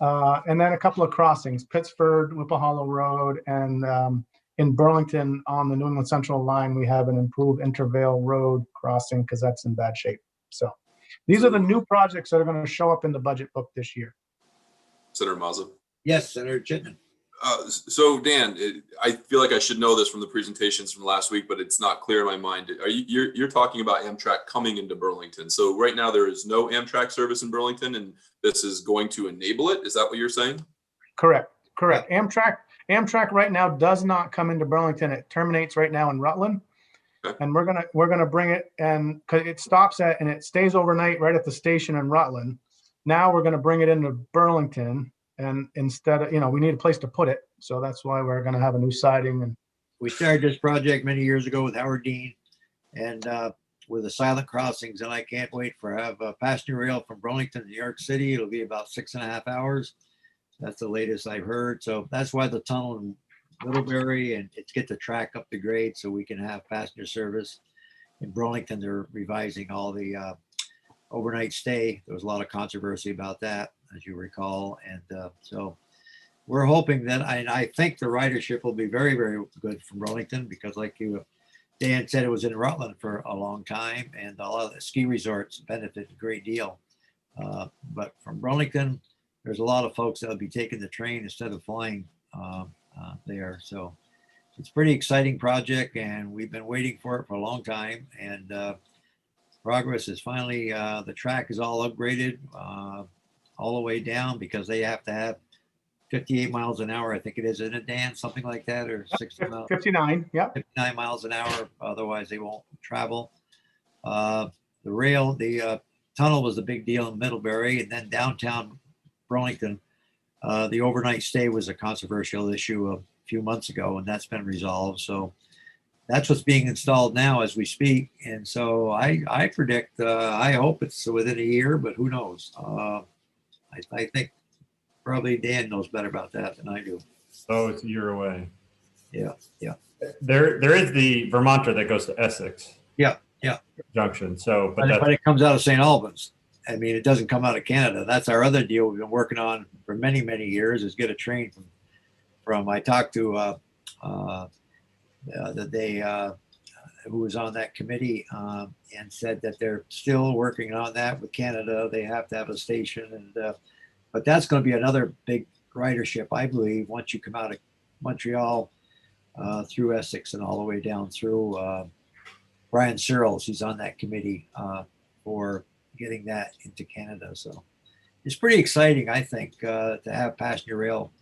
And then a couple of crossings, Pittsford, Whipple Hollow Road, and in Burlington on the New England Central line, we have an improved Intervale Road crossing because that's in bad shape. So these are the new projects that are going to show up in the budget book this year. Senator Mazza. Yes, Senator Chittenden. So Dan, I feel like I should know this from the presentations from last week, but it's not clear in my mind. You're talking about Amtrak coming into Burlington. So right now there is no Amtrak service in Burlington, and this is going to enable it. Is that what you're saying? Correct. Amtrak right now does not come into Burlington. It terminates right now in Rutland. Okay. And we're gonna bring it, and cause it stops at and it stays overnight right at the station in Rutland. Now we're gonna bring it into Burlington. And instead of, we need a place to put it. So that's why we're going to have a new siding. And We started this project many years ago with Howard Dean and with the silent crossings. And I can't wait for have a passenger rail from Burlington to New York City. It'll be about 6.5 hours. That's the latest I've heard. So that's why the tunnel in Middlebury, and it's get the track up to grade so we can have passenger service. In Burlington, they're revising all the overnight stay. There was a lot of controversy about that, as you recall. And so we're hoping that, I think the ridership will be very, very good from Burlington because like Dan said, it was in Rutland for a long time and a lot of the ski resorts benefit a great deal. But from Burlington, there's a lot of folks that will be taking the train instead of flying there. So it's a pretty exciting project and we've been waiting for it for a long time. And progress is finally, the track is all upgraded all the way down because they have to have 58 miles an hour. I think it is, isn't it, Dan? Something like that, or 60 miles? 59, yeah. 59 miles an hour. Otherwise, they won't travel. The rail, the tunnel was a big deal in Middlebury, and then downtown Burlington, the overnight stay was a controversial issue a few months ago, and that's been resolved. So that's what's being installed now as we speak. And so I predict, I hope it's within a year, but who knows? I think probably Dan knows better about that than I do. So it's a year away. Yeah. There is the Vermonter that goes to Essex. Yeah. Junction. So, But it comes out of St. Albans. I mean, it doesn't come out of Canada. That's our other deal we've been working on for many, many years is get a train from I talked to the day who was on that committee and said that they're still working on that with Canada. They have to have a station, and but that's going to be another big ridership, I believe, once you come out of Montreal through Essex and all the way down through Brian Searles. He's on that committee for getting that into Canada. So it's pretty exciting, I think, to have passenger rail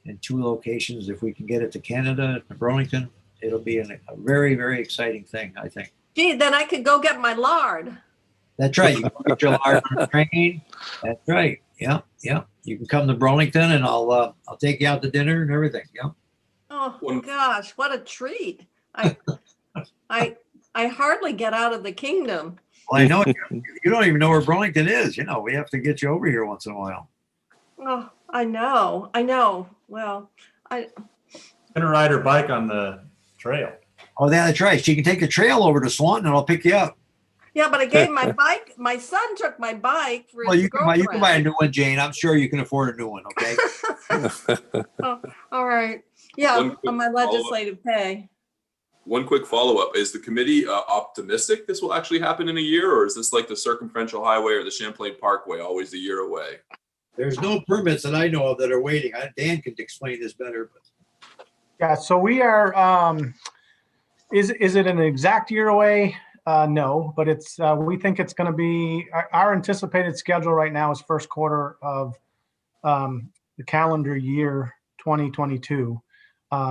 in 2 locations. If we can get it to Canada, to Burlington, it'll be a very, very exciting thing, I think. Gee, then I could go get my lard. That's right. You can get your large on the train. That's right. Yeah, yeah. You can come to Burlington, and I'll take you out to dinner and everything. Yeah. Oh One- gosh, what a treat. I hardly get out of the kingdom. Well, I know you don't even know where Burlington is. You know, we have to get you over here once in a while. Oh, I know. Well, Gonna ride her bike on the trail. Oh, yeah, that's right. She can take the trail over to Swanton, and I'll pick you up. yeah, but I gave my bike. My son took my bike for Well, his you can buy a girlfriend. new one, Jane. I'm sure you can afford a new one. Okay. All right. Yeah, One quick on my follow-up. legislative pay. One quick follow-up. Is the committee optimistic this will actually happen in a year, or is this like the Circumferential Highway or the Champlain Parkway, always a year away? There's no permits that I know of that are waiting. Dan can explain this better. But Yeah, so we are, is it an exact year away? No, but it's, we think it's going to be, our anticipated schedule right now is first quarter of the calendar year 2022.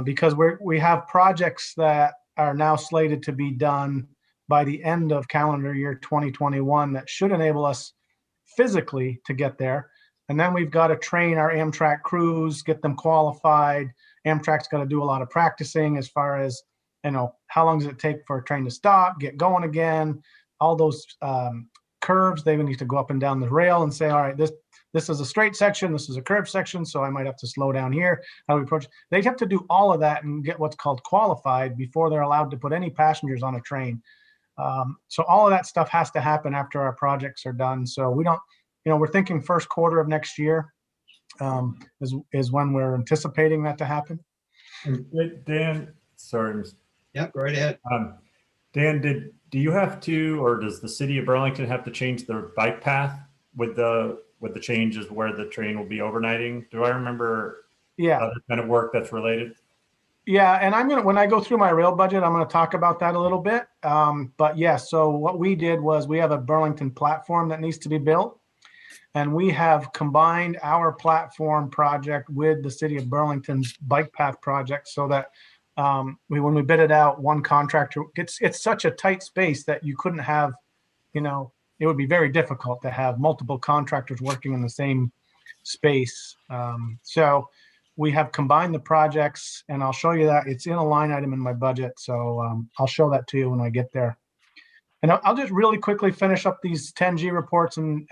Because we have projects that are now slated to be done by the end of calendar year 2021 that should enable us physically to get there. And then we've got to train our Amtrak crews, get them qualified. Amtrak's got to do a lot of practicing as far as, how long does it take for a train to stop, get going again, all those curves. They would need to go up and down the rail and say, all right, this is a straight section, this is a curved section, so I might have to slow down here. How do we approach? They have to do all of that and get what's called qualified before they're allowed to put any passengers on a train. So all of that stuff has to happen after our projects are done. So we don't, we're thinking first quarter of next year is when we're anticipating that to happen. Dan, sorry, yep, right ahead. Dan, do you have to, or does the city of Burlington have to change their bike path with the changes where the train will be overnighting? Do I remember Yeah. other kind of work that's related? Yeah, and when I go through my rail budget, I'm going to talk about that a little bit. But yeah, so what we did was we have a Burlington platform that needs to be built. And we have combined our platform project with the city of Burlington's bike path project so that when we bid it out, one contractor, it's such a tight space that you couldn't have, it would be very difficult to have multiple contractors working in the same space. So we have combined the projects, and I'll show you that. It's in a line item in my budget. So I'll show that to you when I get there. And I'll just really quickly finish up these 10G reports, and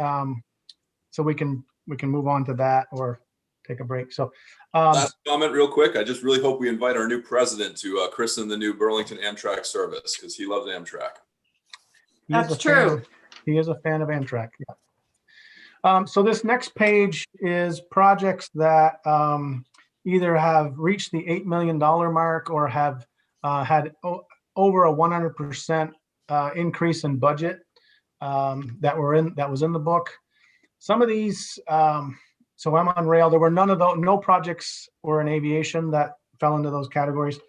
so we can move on to that or take a break. So Last comment real quick. I just really hope we invite our new president to christen the new Burlington Amtrak service because he loves Amtrak. he is That's a fan- true. He is a fan of Amtrak. Yeah. So this next page is projects that either have reached the $8 million mark or have had over a 100% increase in budget that was in the book. Some of these, so I'm on rail. There were none of those, no projects were in aviation that fell into those categories,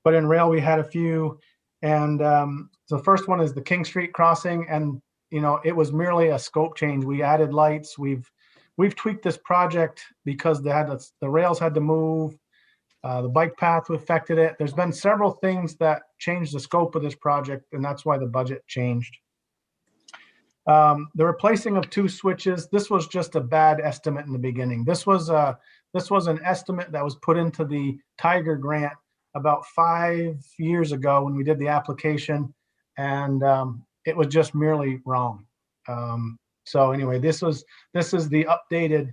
but in rail we had a few. And the first one is the King Street crossing, and it was merely a scope change. We added lights. We've tweaked this project because the rails had to move. The bike path affected it. There's been several things that changed the scope of this project, and that's why the budget changed. The replacing of 2 switches. This was just a bad estimate in the beginning. This was an estimate that was put into the Tiger grant about 5 years ago when we did the application, and it was just merely wrong. So anyway, this is the updated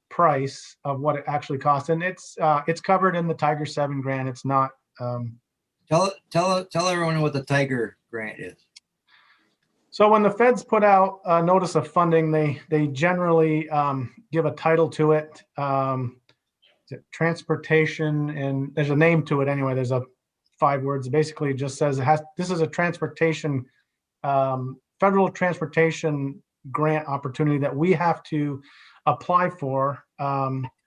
price of what it actually costs, and it's covered in the Tiger 7 grant. It's not. Tell everyone what the Tiger grant is. So when the feds put out a notice of funding, they generally give a title to it. Is it transportation, and there's a name to it anyway. There's a 5 words. Basically, it just says this is a transportation, federal transportation grant opportunity that we have to apply for.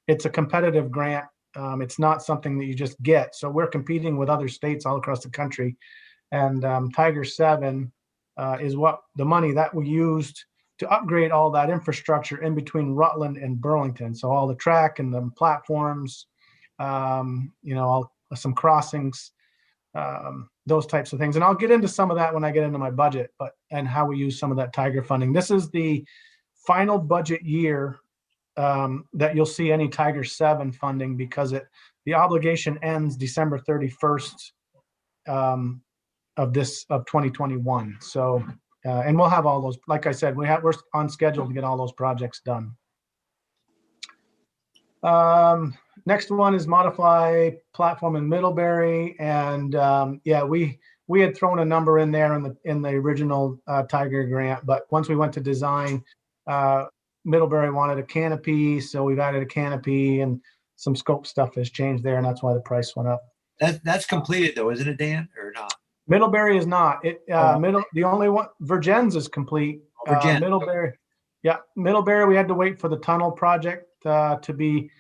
It's a competitive grant. It's not something that you just get. So we're competing with other states all across the country, and Tiger 7 is what the money that we used to upgrade all that infrastructure in between Rutland and Burlington. So all the track and the platforms, some crossings, those types of things. And I'll get into some of that when I get into my budget, and how we use some of that Tiger funding. This is the final budget year that you'll see any Tiger 7 funding, because the obligation ends December 31st of 2021. So, and we'll have all those, like I said, we're on schedule to get all those projects done. Next one is modify platform in Middlebury. And we had thrown a number in there in the original Tiger grant, but once we went to design, Middlebury wanted a canopy. So we've added a canopy, and some scope stuff has changed there, and that's why the price went up. That's completed though, isn't it, Dan, or not? Middlebury is not. The only one, Virgins is complete. Virgin. Middlebury, we had to wait for the tunnel project to be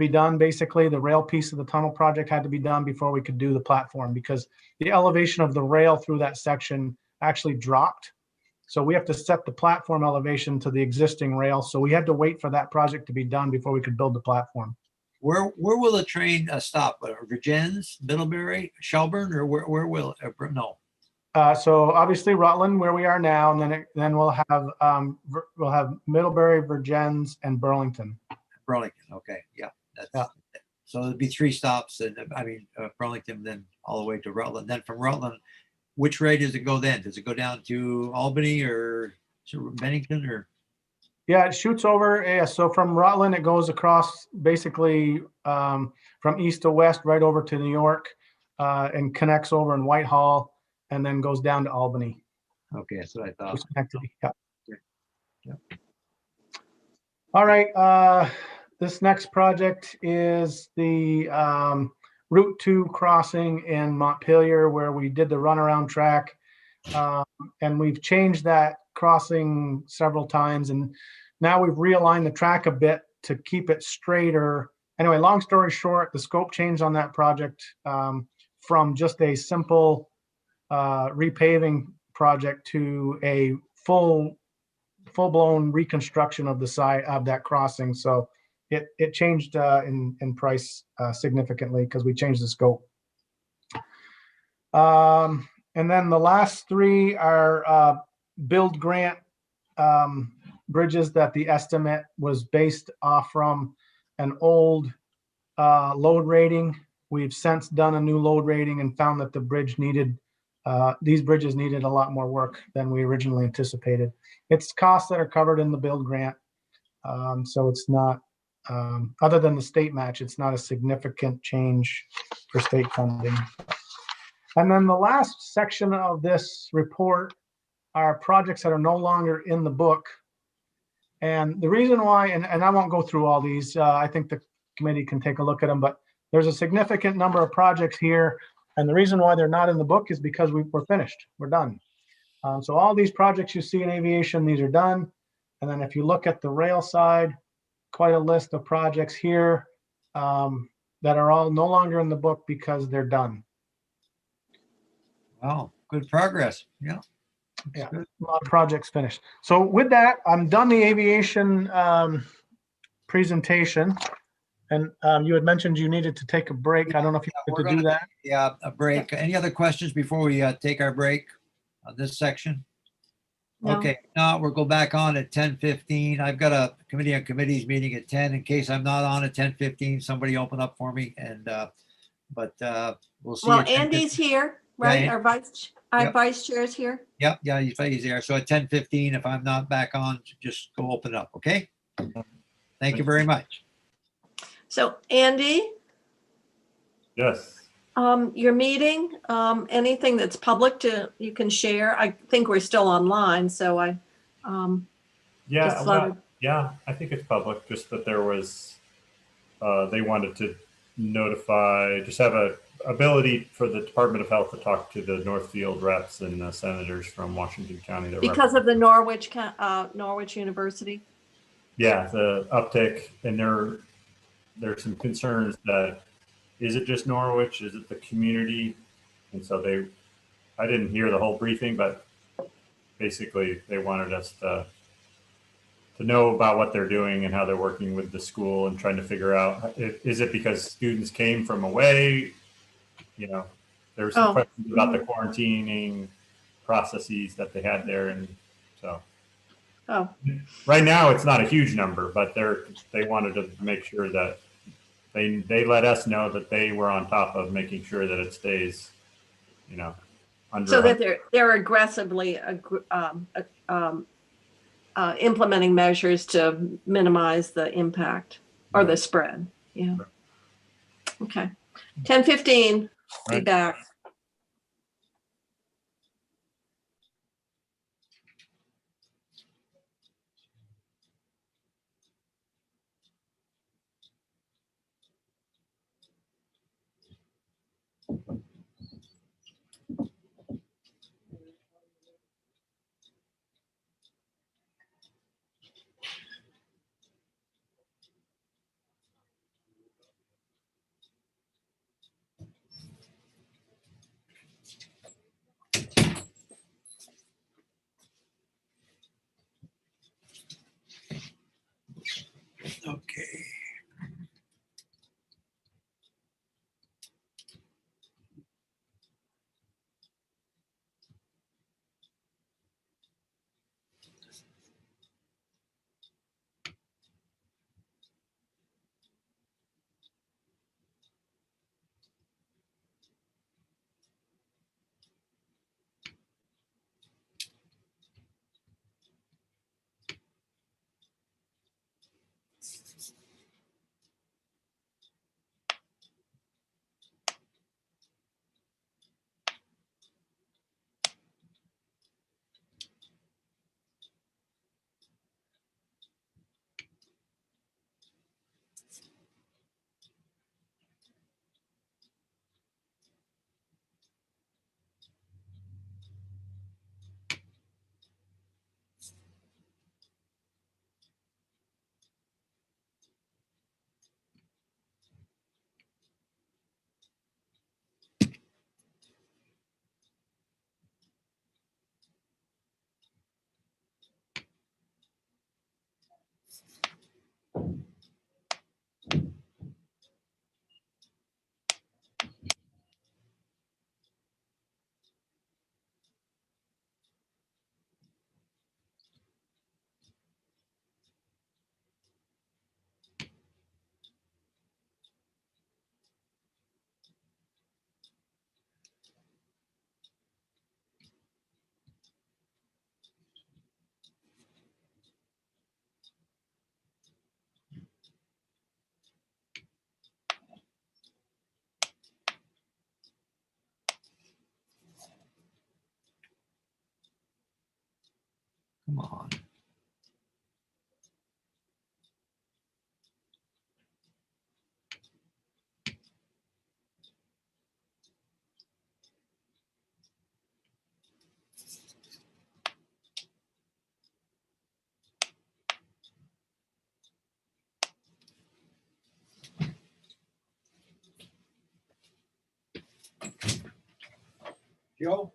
done. Basically, the rail piece of the tunnel project had to be done before we could do the platform, because the elevation of the rail through that section actually dropped. So we have to set the platform elevation to the existing rail. So we had to wait for that project to be done before we could build the platform. Where will the train stop? Virgins, Middlebury, Shelburne, or where will it? No. So obviously Rutland, where we are now, and then we'll have Middlebury, Virgins, and Burlington. Burlington. Okay. Yeah. So there'd be 3 stops, and Burlington, then all the way to Rutland. Then from Rutland, which way does it go then? Does it go down to Albany or to Bennington, or? Yeah, it shoots over. Yeah, so from Rutland, it goes across basically from east to west, right over to New York, and connects over in Whitehall, and then goes down to Albany. Okay, that's what I thought. It's connected. Yeah. Yeah. All right. This next project is the Route 2 crossing in Montpelier, where we did the runaround track, and we've changed that crossing several times, and now we've realigned the track a bit to keep it straighter. Anyway, long story short, the scope changed on that project from just a simple repaving project to a full-blown reconstruction of the side of that crossing. So it changed in price significantly, because we changed the scope. And then the last 3 are build grant bridges that the estimate was based off from an old load rating. We've since done a new load rating and found that these bridges needed a lot more work than we originally anticipated. It's costs that are covered in the build grant. So it's not, other than the state match, it's not a significant change for state funding. And then the last section of this report are projects that are no longer in the book. And the reason why, and I won't go through all these, I think the committee can take a look at them, but there's a significant number of projects here. And the reason why they're not in the book is because we're finished, we're done. So all these projects you see in aviation, these are done. And then if you look at the rail side, quite a list of projects here that are all no longer in the book because they're done. Wow, good progress. Yeah. Yeah, a lot of projects finished. So with that, I'm done the aviation presentation. And you had mentioned you needed to take a break. I don't know if you wanted to do that. Yeah, a break. Any other questions before we take our break on this section? No. Okay, now we'll go back on at 10:15. I've got a committee on committees meeting at 10. In case I'm not on at 10:15, somebody open up for me. And we'll see. Well, you at 10:15. Andy's here, right? Yeah. Our Yep. vice chair's here. Yep, yeah, he's there. So at 10:15, if I'm not back on, just go open up, okay? Thank you very much. So Andy, Yes. Your meeting, anything that's public you can share. I think we're still online, so Yeah, Just thought of- yeah, I think it's public, just that there was, they wanted to notify, just have a ability for the Department of Health to talk to the Northfield reps and the senators from Washington County. that because of the Norwich University. Yeah, the uptick, and there's some concerns that, is it just Norwich? Is it the community? And so I didn't hear the whole briefing, but basically they wanted us to know about what they're doing and how they're working with the school and trying to figure out, is it because students came from away? You know, there were some Oh. questions about the quarantining processes that they had there. And so Oh, right now it's not a huge number, but they wanted to make sure that they let us know that they were on top of making sure that it stays, under. so that they're aggressively implementing measures to minimize the impact or the spread. Yeah. Okay. 10:15. Be Right. back. Okay. Come on. Joe?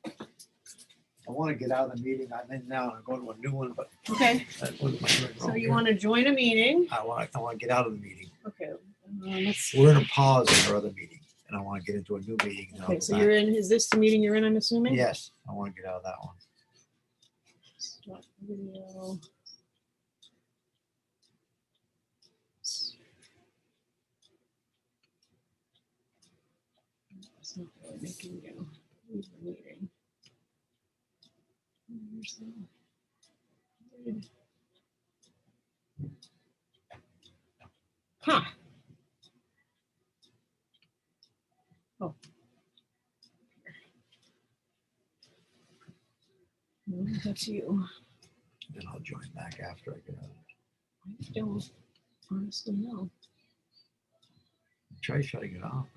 I want to get out of the meeting I'm in now and go to a new one, but Okay, that wasn't my doing so wrong you here. want to join a meeting? I want to get out of the meeting. Okay. Let's, We're in a pause in our other meeting, and I want to get into a new meeting. and I'll okay, go so back. you're in, is this the meeting you're in, I'm assuming? Yes, I want to get out of that one. Stop video. It's not really making you leave the meeting. Where's the- Huh. That's you. Then I'll join back after I get out. I don't honestly know. Try shutting it off.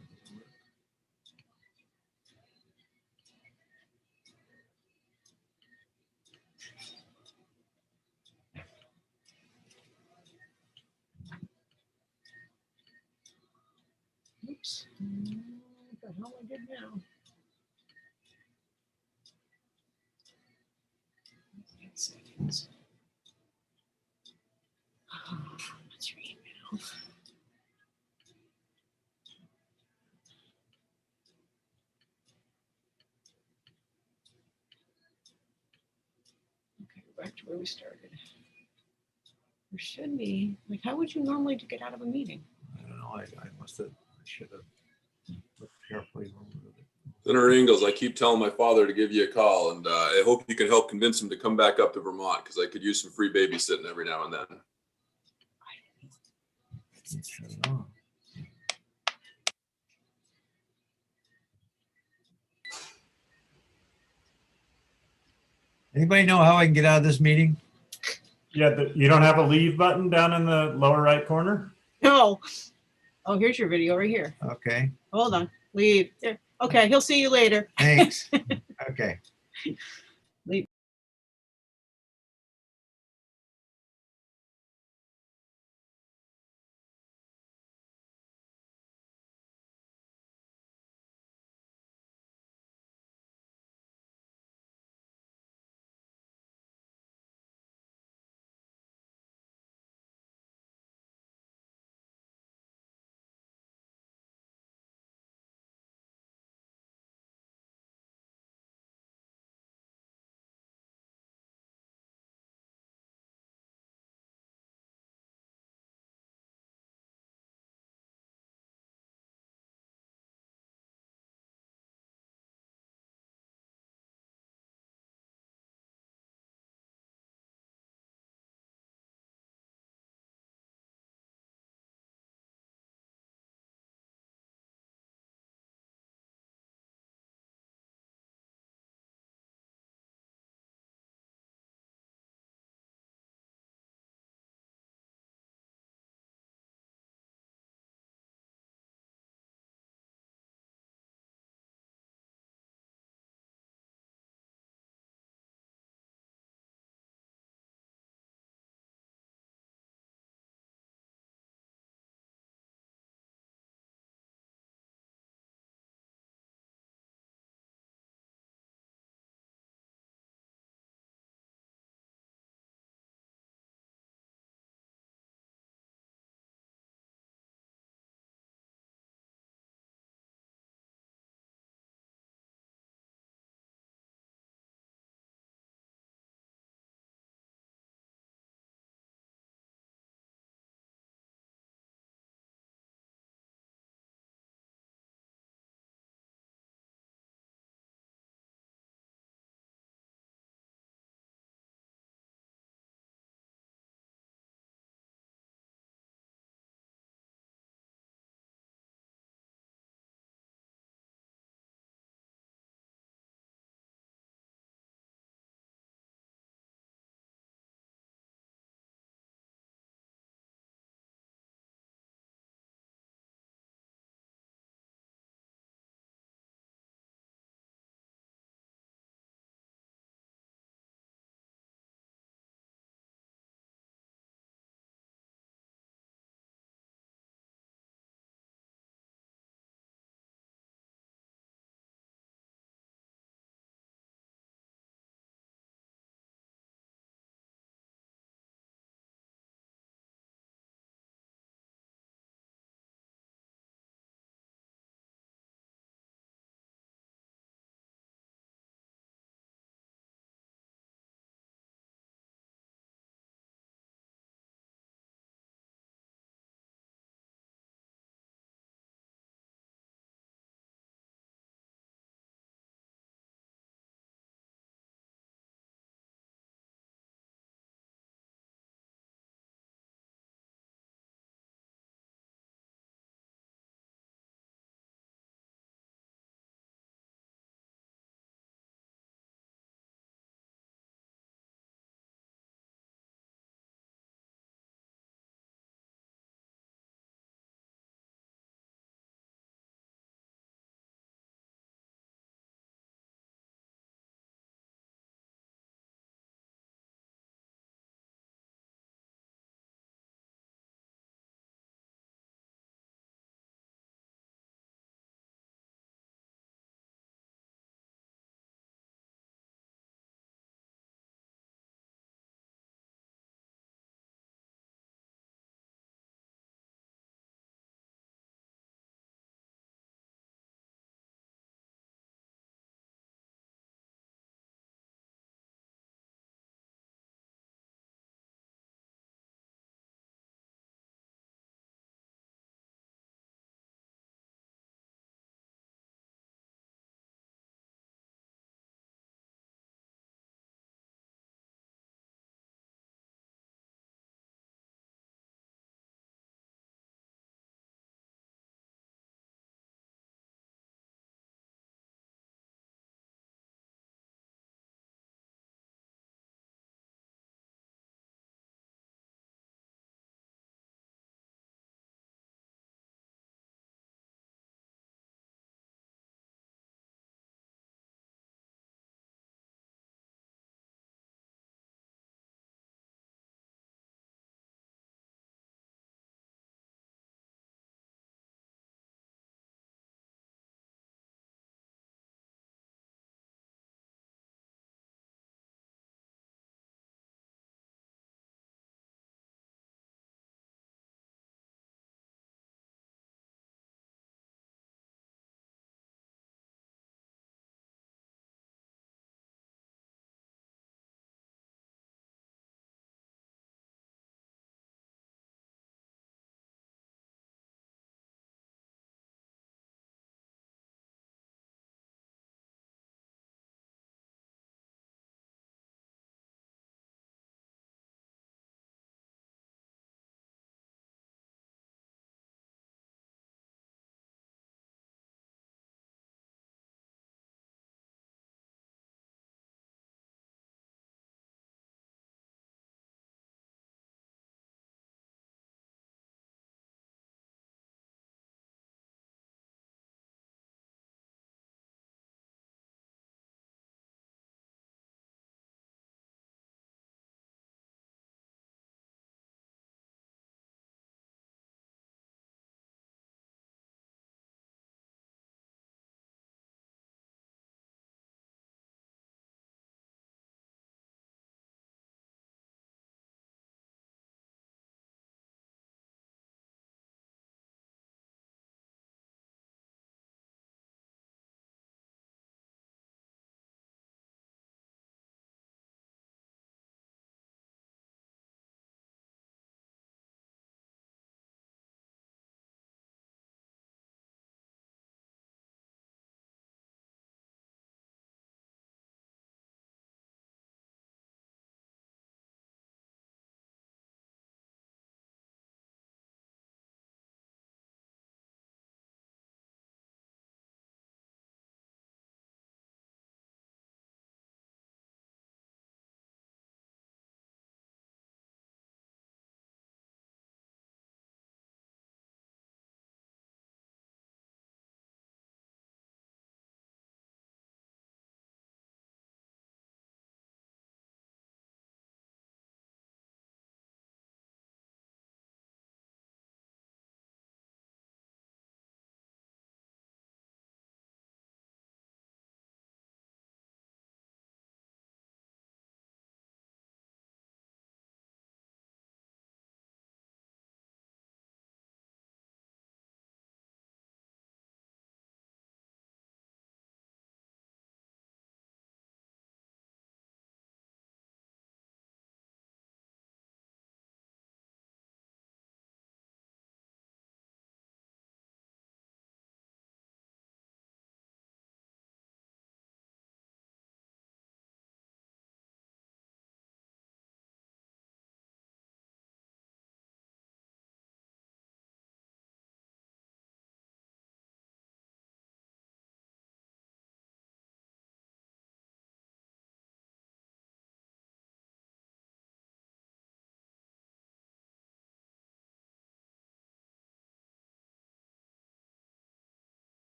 Oops. What the hell I did now? Seconds. Oh, that's your email. Okay, back to where we started. There should be, like, how would you normally get out of a meeting? I don't know. I should have looked carefully. Senator Ingalls, I keep telling my father to give you a call, and I hope you can help convince him to come back up to Vermont because I could use some free babysitting every now and then. Shut it off. Anybody know how I can get out of this meeting? Yeah, you don't have a leave button down in the lower right corner? No. Oh, here's your video right here. Okay, Hold on. Leave. There. Okay, he'll see you later. thanks. Okay.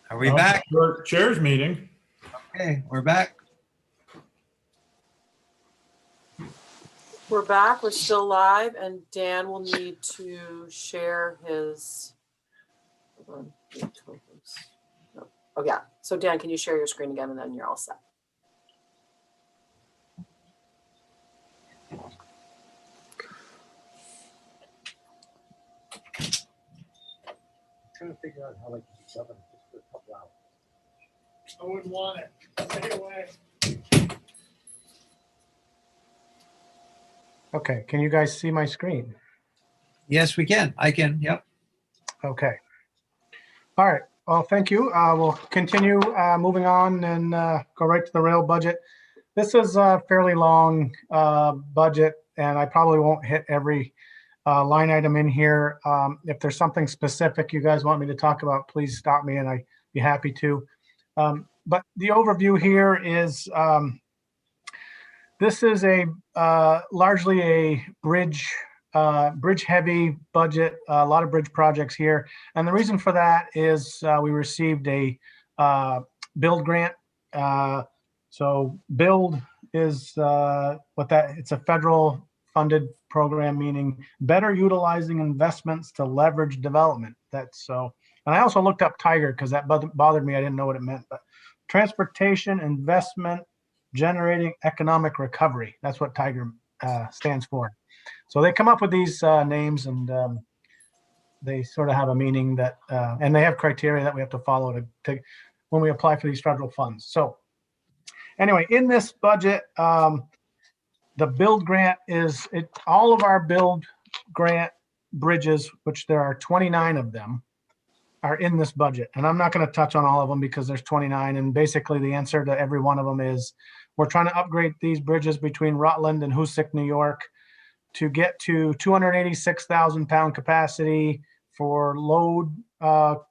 Are we back? Your chairs meeting. Okay, we're back. We're back, we're still live, and Dan will need to share his. Hold on. No. Oh, yeah. So Dan, can you share your screen again and then you're all set. Trying to figure out how like to shove it just for a couple hours. I wouldn't want it. Stay away. Okay, can you guys see my screen? Yes, we can. I can. Yep. Okay. All right. Well, thank you. We'll continue moving on and go right to the rail budget. This is a fairly long budget, and I probably won't hit every line item in here. If there's something specific you guys want me to talk about, please stop me and I'd be happy to. But the overview here is this is a largely a bridge heavy budget, a lot of bridge projects here. And the reason for that is we received a build grant. So build is it's a federal funded program, meaning better utilizing investments to leverage development. That's so, and I also looked up Tiger because that bothered me. I didn't know what it meant, but transportation investment generating economic recovery. That's what Tiger stands for. So they come up with these names, and they sort of have a meaning that, and they have criteria that we have to follow to when we apply for these federal funds. So anyway, in this budget, the build grant is all of our build grant bridges, which there are 29 of them, are in this budget. And I'm not going to touch on all of them because there's 29. And basically the answer to every one of them is we're trying to upgrade these bridges between Rutland and Hoosick, New York, to get to 286,000 pound capacity for load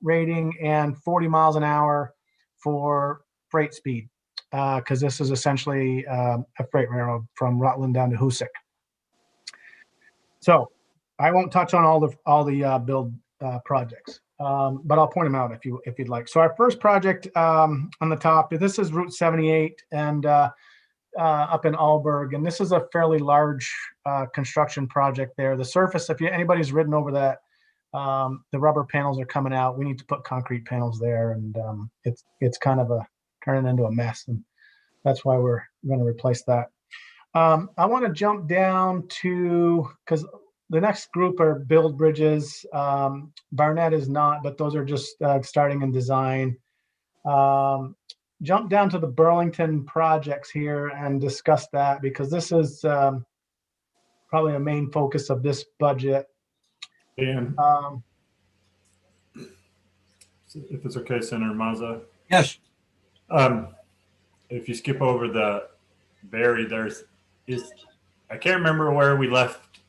rating and 40 miles an hour for freight speed. Because this is essentially a freight railroad from Rutland down to Hoosick. So I won't touch on all the build projects, but I'll point them out if you'd like. So our first project on the top, this is Route 78 and up in Alburg, and this is a fairly large construction project there. The surface, if anybody's ridden over that, the rubber panels are coming out. We need to put concrete panels there, and it's kind of turning into a mess, and that's why we're going to replace that. I want to jump down to, because the next group are build bridges. Barnett is not, but those are just starting in design. Jump down to the Burlington projects here and discuss that, because this is probably a main focus of this budget. Dan, if it's okay, Senator Mazza. Yes. If you skip over the Barry, I can't remember where we left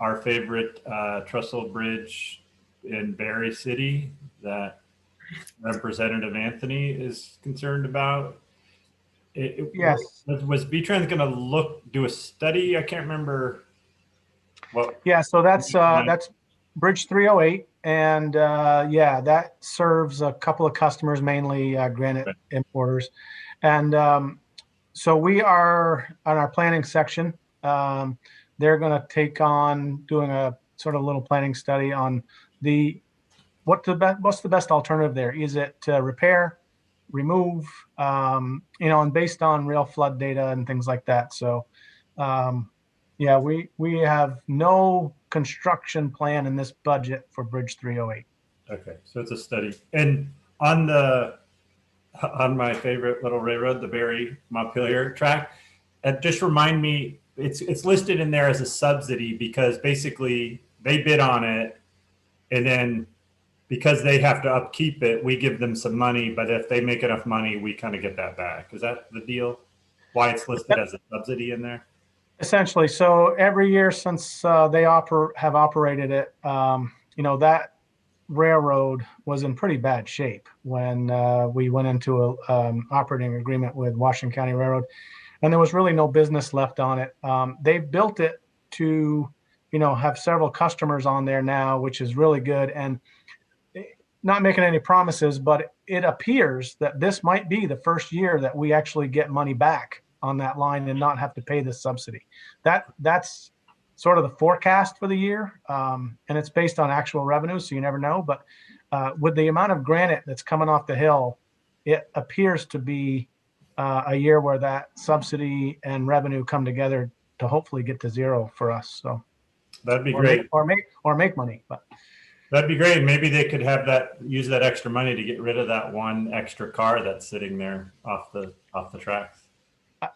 our favorite trestle bridge in Barry City that Representative Anthony is concerned about. Yes. Was V-Trans going to do a study? I can't remember. What? Yeah, so that's Bridge 308, and yeah, that serves a couple of customers, mainly granite importers. And so we are on our planning section. They're going to take on doing a sort of little planning study on what's the best alternative there. Is it to repair, remove, and based on real flood data and things like that. So yeah, we have no construction plan in this budget for Bridge 308. Okay, so it's a study. And on my favorite little railroad, the Barry Montpelier track, just remind me, it's listed in there as a subsidy because basically they bid on it, and then because they have to upkeep it, we give them some money, but if they make enough money, we kind of get that back. Is that the deal? Why it's listed as a subsidy in there? Essentially. So every year since they have operated it, that railroad was in pretty bad shape when we went into a operating agreement with Washington County Railroad, and there was really no business left on it. They've built it to, have several customers on there now, which is really good. And not making any promises, but it appears that this might be the first year that we actually get money back on that line and not have to pay this subsidy. That's sort of the forecast for the year, and it's based on actual revenue, so you never know. But with the amount of granite that's coming off the hill, it appears to be a year where that subsidy and revenue come together to hopefully get to zero for us. So That'd be great. or make money. But That'd be great. Maybe they could use that extra money to get rid of that one extra car that's sitting there off the tracks.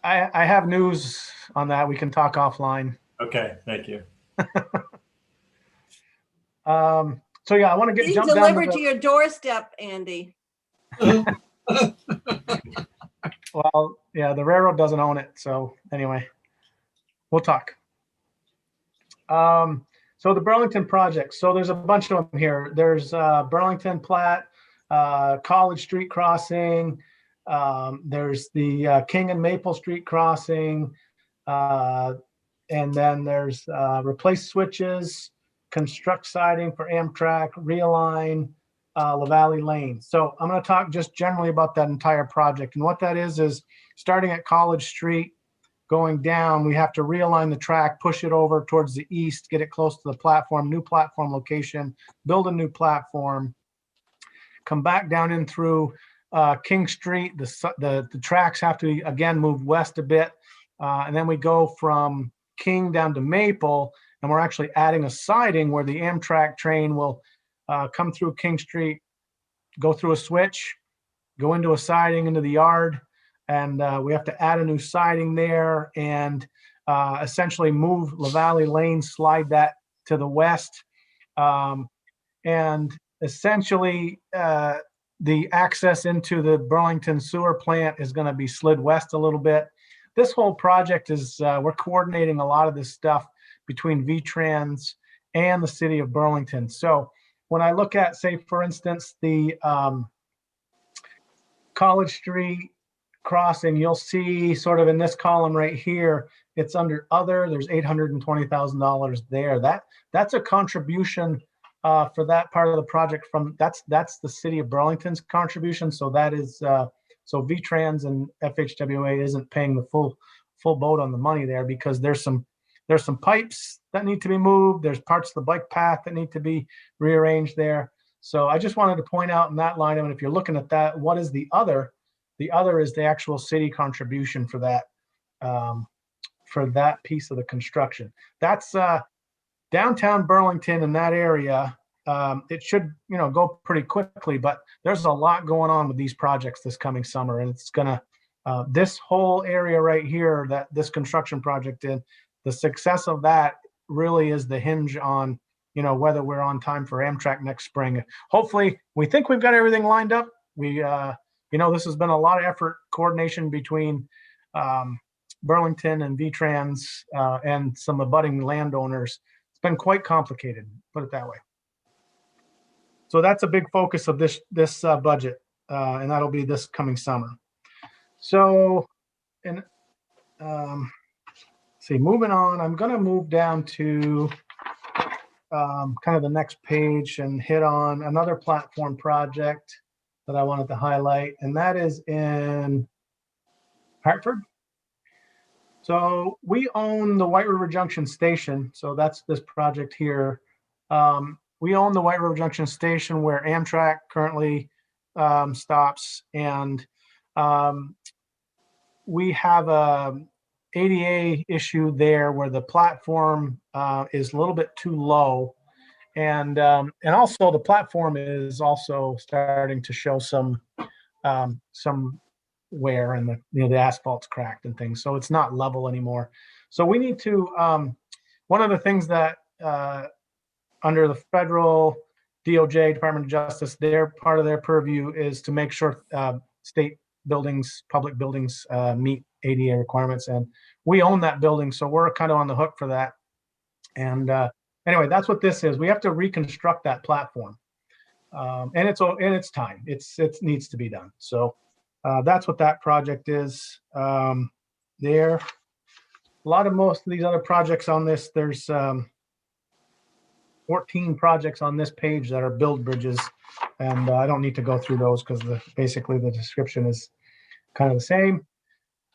I have news on that. We can talk offline. Okay, thank you. So yeah, I want to get Being jump down delivered to your doorstep, Andy. Well, yeah, the railroad doesn't own it. So anyway, we'll talk. So the Burlington project. So there's a bunch of them here. There's Burlington Platte, College Street crossing. There's the King and Maple Street crossing. And then there's replace switches, construct siding for Amtrak, realign LaValley Lane. So I'm going to talk just generally about that entire project. And what that is starting at College Street, going down, we have to realign the track, push it over towards the east, get it close to the platform, new platform location, build a new platform, come back down in through King Street. The tracks have to, again, move west a bit. And then we go from King down to Maple, and we're actually adding a siding where the Amtrak train will come through King Street, go through a switch, go into a siding into the yard, and we have to add a new siding there and essentially move LaValley Lane, slide that to the west. And essentially the access into the Burlington sewer plant is going to be slid west a little bit. This whole project is, we're coordinating a lot of this stuff between VTrans and the city of Burlington. So when I look at, say, for instance, the College Street crossing, you'll see sort of in this column right here, it's under other, there's $820,000 there. That's a contribution for that part of the project from, that's the city of Burlington's contribution. So that is, so VTrans and FHWA isn't paying the full boat on the money there, because there's some pipes that need to be moved. There's parts of the bike path that need to be rearranged there. So I just wanted to point out in that line, and if you're looking at that, what is the other? The other is the actual city contribution for that piece of the construction. That's downtown Burlington in that area. It should, go pretty quickly, but there's a lot going on with these projects this coming summer, and it's gonna, this whole area right here, that this construction project in, the success of that really is the hinge on, whether we're on time for Amtrak next spring. Hopefully, we think we've got everything lined up. We, this has been a lot of effort, coordination between Burlington and VTrans and some abutting landowners. It's been quite complicated, put it that way. So that's a big focus of this budget, and that'll be this coming summer. So, and see, moving on, I'm going to move down to kind of the next page and hit on another platform project that I wanted to highlight, and that is in Hartford. So we own the White River Junction Station. So that's this project here. We own the White River Junction Station where Amtrak currently stops, and we have a ADA issue there where the platform is a little bit too low, and also the platform is also starting to show some wear, and the asphalt's cracked and things, so it's not level anymore. So we need to one of the things that under the federal DOJ, Department of Justice, their part of their purview is to make sure state buildings, public buildings meet ADA requirements, and we own that building, so we're kind of on the hook for that. And anyway, that's what this is. We have to reconstruct that platform. And it's time. It needs to be done. So that's what that project is. There, most of these other projects on this. There's 14 projects on this page that are build bridges, and I don't need to go through those because basically the description is kind of the same.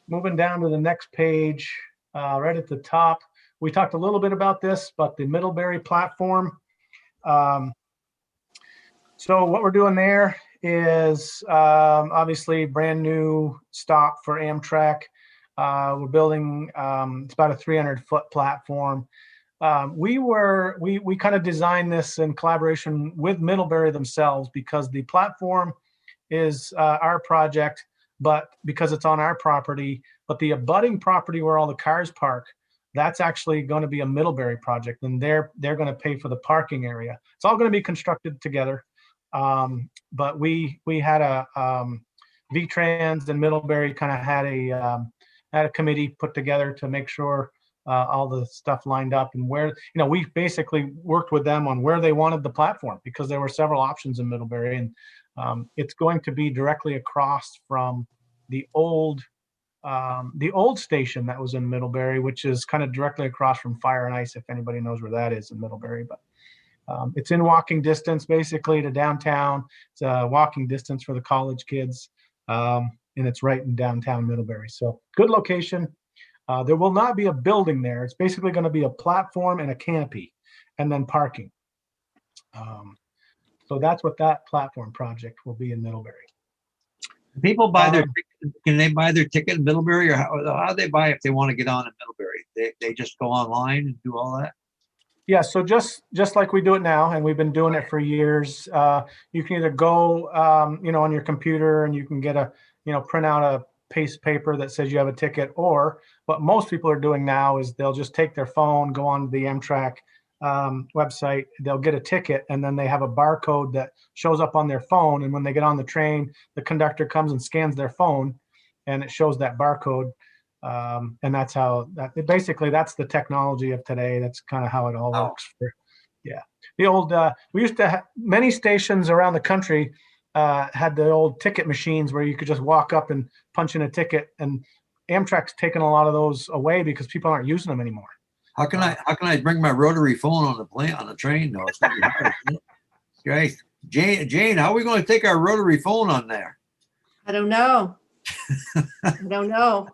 Moving down to the next page, right at the top, we talked a little bit about this, but the Middlebury platform. So what we're doing there is obviously brand new stop for Amtrak. We're building, it's about a 300-foot platform. We kind of designed this in collaboration with Middlebury themselves because the platform is our project, but because it's on our property, but the abutting property where all the cars park, that's actually going to be a Middlebury project, and they're going to pay for the parking area. It's all going to be constructed together. But we had a VTrans and Middlebury kind of had a committee put together to make sure all the stuff lined up and where, we basically worked with them on where they wanted the platform because there were several options in Middlebury, and it's going to be directly across from the old station that was in Middlebury, which is kind of directly across from Fire and Ice, if anybody knows where that is in Middlebury. But it's in walking distance basically to downtown. It's a walking distance for the college kids, and it's right in downtown Middlebury. So good location. There will not be a building there. It's basically going to be a platform and a canopy and then parking. So that's what that platform project will be in Middlebury. People buy their ticket. Can they buy their ticket in Middlebury, or how do they buy if they want to get on in Middlebury? They just go online and do all that? Yeah, so just like we do it now, and we've been doing it for years. You can either go, on your computer, and you can get print out a piece of paper that says you have a ticket. Or what most people are doing now is they'll just take their phone, go on the Amtrak website, they'll get a ticket, and then they have a barcode that shows up on their phone. And when they get on the train, the conductor comes and scans their phone, and it shows that barcode. And that's how basically that's the technology of today. That's kind of how it all works. The old we used to have many stations around the country had the old ticket machines where you could just walk up and punch in a ticket, and Amtrak's taken a lot of those away because people aren't using them anymore. How can I bring my rotary phone on the train? No, it's gonna be hard, isn't it? Great. Jane, how are we going to take our rotary phone on there? I don't know. I don't know.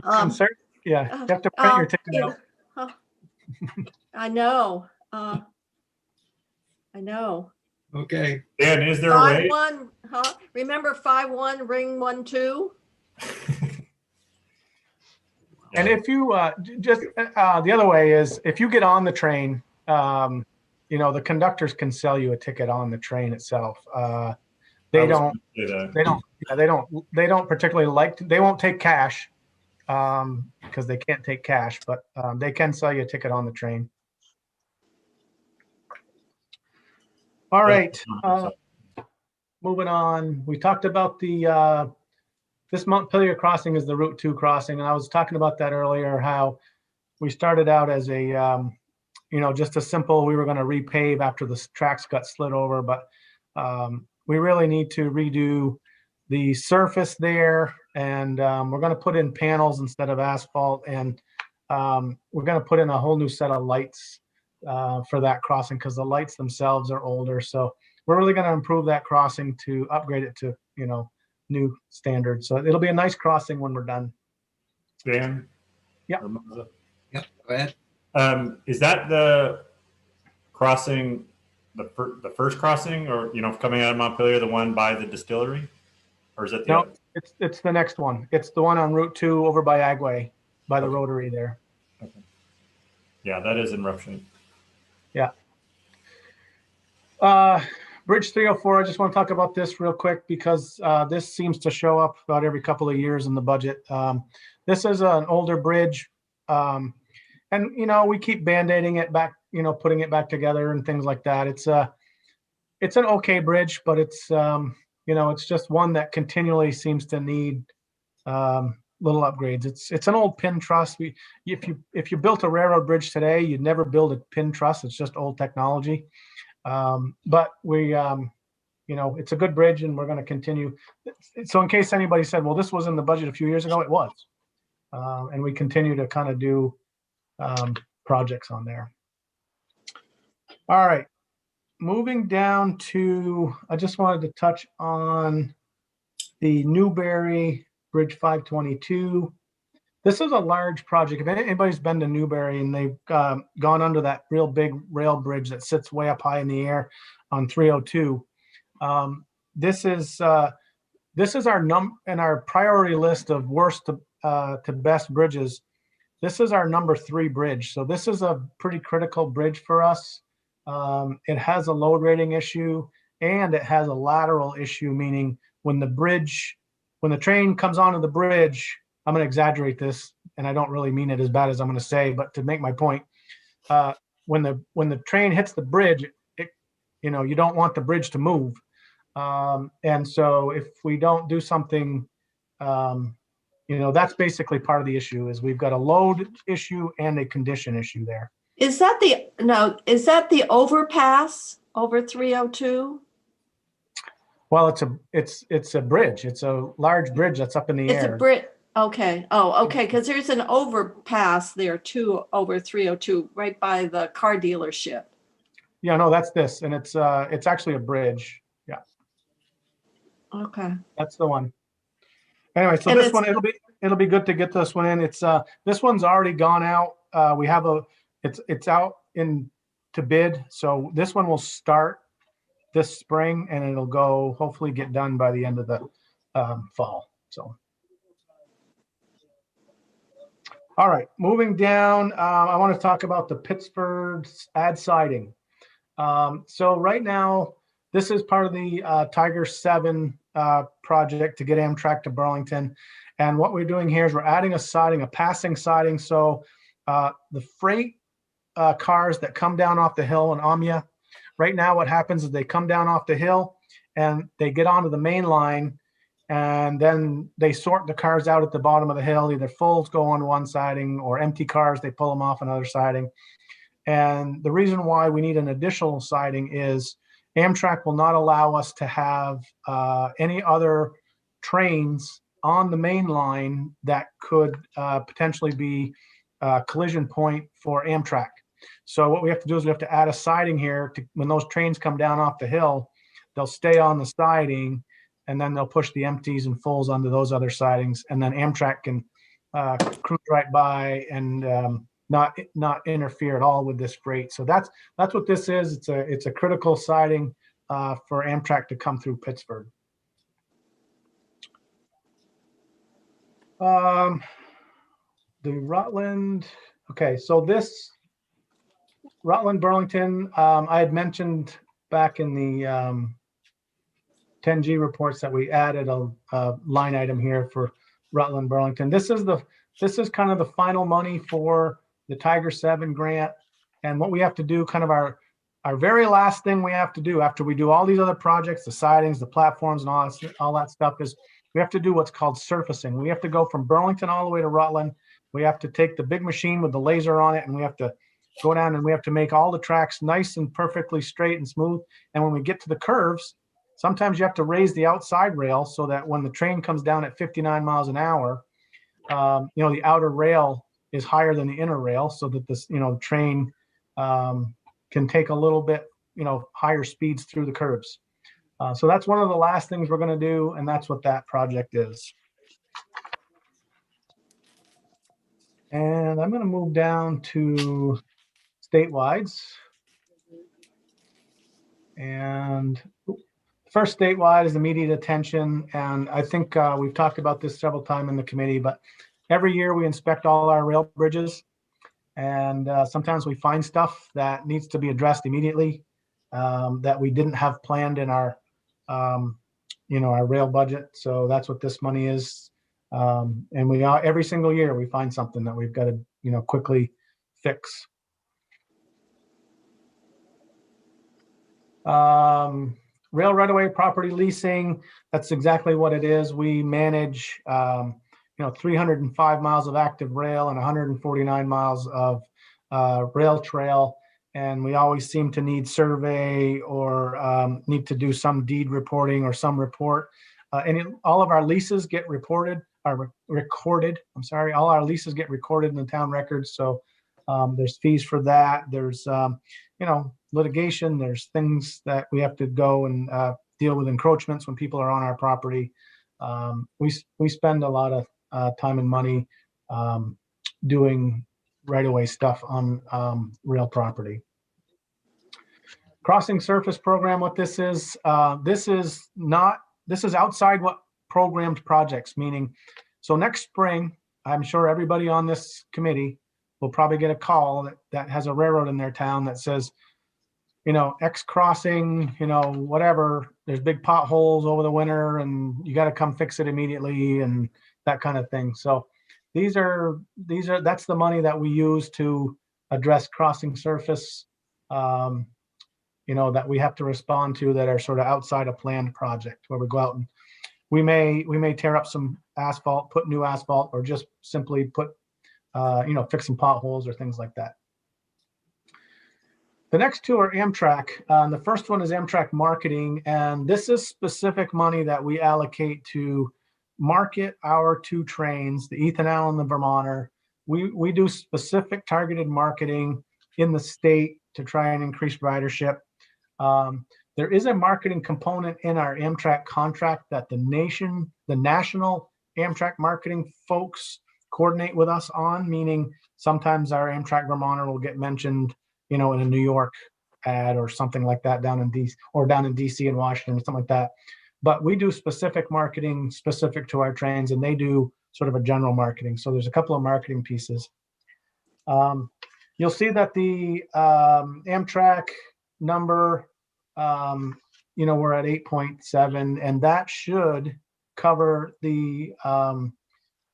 I'm sorry. Yeah, you have to print your ticket out. I know. I know. Okay. Dan, is there a way? 5-1, huh? Remember 5-1, ring 1-2? And if you just the other way is if you get on the train, the conductors can sell you a ticket on the train itself. They don't particularly they won't take cash because they can't take cash, but they can sell you a ticket on the train. All right, moving on. We talked about this Montpelier crossing is the Route 2 crossing, and I was talking about that earlier, how we started out as a, just a simple, we were going to repave after the tracks got slid over, but we really need to redo the surface there, and we're going to put in panels instead of asphalt, and we're going to put in a whole new set of lights for that crossing because the lights themselves are older. So we're really going to improve that crossing to upgrade it to, new standards. So it'll be a nice crossing when we're done. Dan? Yeah. Yep. Go ahead. Is that the crossing, the first crossing, or coming out of Montpelier, the one by the distillery, or is it the other? It's the next one. It's the one on Route 2 over by Agway, by the rotary there. Okay. Yeah, that is in rough shape. Yeah. Bridge 304, I just want to talk about this real quick because this seems to show up about every couple of years in the budget. This is an older bridge, and we keep band-aiding it back, putting it back together and things like that. It's an okay bridge, but it's it's just one that continually seems to need little upgrades. It's an old pin truss. If you built a railroad bridge today, you'd never build a pin truss. It's just old technology. But we, you know, it's a good bridge and we're going to continue. So in case anybody said, well, this was in the budget a few years ago, it was. And we continue to kind of do projects on there. All right, moving down to, I just wanted to touch on the Newberry Bridge 522. This is a large project. If anybody's been to Newberry and they've gone under that real big rail bridge that sits way up high in the air on 302, this is our in our priority list of worst to best bridges. This is our number 3 bridge. So this is a pretty critical bridge for us. It has a load rating issue and it has a lateral issue, meaning when the train comes onto the bridge, I'm going to exaggerate this and I don't really mean it as bad as I'm going to say, but to make my point, when the train hits the bridge, you know, you don't want the bridge to move. And so if we don't do something, you know, that's basically part of the issue is we've got a load issue and a condition issue there. Is that the overpass over 302? Well, it's a bridge. It's a large bridge that's up in the It's air. a bridge. Okay. Oh, okay. Because there's an overpass there too over 302 right by the car dealership. Yeah, no, that's this. And it's actually a bridge. Yeah, Okay. that's the one. Anyway, so And this it's- one, it'll be good to get this one in. It's this one's already gone out. We have it's out to bid. So this one will start this spring and it'll go hopefully get done by the end of the fall. So. All right, moving down, I want to talk about the Pittsburgh add siding. So right now, this is part of the Tiger 7 project to get Amtrak to Burlington. And what we're doing here is we're adding a siding, a passing siding. So the freight cars that come down off the hill in Amia, right now what happens is they come down off the hill and they get onto the main line and then they sort the cars out at the bottom of the hill. Either fulls go on one siding or empty cars, they pull them off another siding. And the reason why we need an additional siding is Amtrak will not allow us to have any other trains on the main line that could potentially be a collision point for Amtrak. So what we have to do is we have to add a siding here to, when those trains come down off the hill, they'll stay on the siding and then they'll push the empties and fulls onto those other sidings. And then Amtrak can cruise right by and not interfere at all with this freight. So that's what this is. It's a critical siding for Amtrak to come through Pittsburgh. The Rutland, okay, so this Rutland Burlington, I had mentioned back in the 10G reports that we added a line item here for Rutland Burlington. This is kind of the final money for the Tiger 7 grant. And what we have to do, kind of our very last thing we have to do after we do all these other projects, the sidings, the platforms and all that stuff, is we have to do what's called surfacing. We have to go from Burlington all the way to Rutland. We have to take the big machine with the laser on it and we have to go down and we have to make all the tracks nice and perfectly straight and smooth. And when we get to the curves, sometimes you have to raise the outside rail so that when the train comes down at 59 miles an hour, the outer rail is higher than the inner rail so that this, train can take a little bit, higher speeds through the curves. So that's one of the last things we're going to do, and that's what that project is. And I'm going to move down to statewides. And first statewide is immediate attention. And I think we've talked about this several times in the committee, but every year we inspect all our rail bridges. And sometimes we find stuff that needs to be addressed immediately that we didn't have planned in our our rail budget. So that's what this money is. And we are, every single year we find something that we've got to, quickly fix. Rail right-of-way property leasing, that's exactly what it is. We manage, 305 miles of active rail and 149 miles of rail trail. and we always seem to need survey or need to do some deed reporting or some report. All of our leases get recorded. I'm sorry, all our leases get recorded in the town records. So there's fees for that. There's litigation. There's things that we have to go and deal with encroachments when people are on our property. We spend a lot of time and money doing right-of-way stuff on real property. Crossing surface program, what this is outside what programmed projects, meaning, so next spring, I'm sure everybody on this committee will probably get a call that has a railroad in their town that says, X crossing, whatever, there's big potholes over the winter and you got to come fix it immediately and that kind of thing. So that's the money that we use to address crossing surface, that we have to respond to that are sort of outside a planned project, where we go out and we may tear up some asphalt, put new asphalt, or just simply put, fix some potholes or things like that. The next two are Amtrak. The first one is Amtrak marketing, and this is specific money that we allocate to market our two trains, the Ethan Allen and the Vermonter. We do specific targeted marketing in the state to try and increase ridership. There is a marketing component in our Amtrak contract that the national Amtrak marketing folks coordinate with us on, meaning sometimes our Amtrak Vermonter will get mentioned, in a New York ad or something like that down in DC and Washington, or something like that. But we do specific marketing specific to our trains, and they do sort of a general marketing. So there's a couple of marketing pieces. You'll see that the Amtrak number, we're at 8.7, and that should cover the,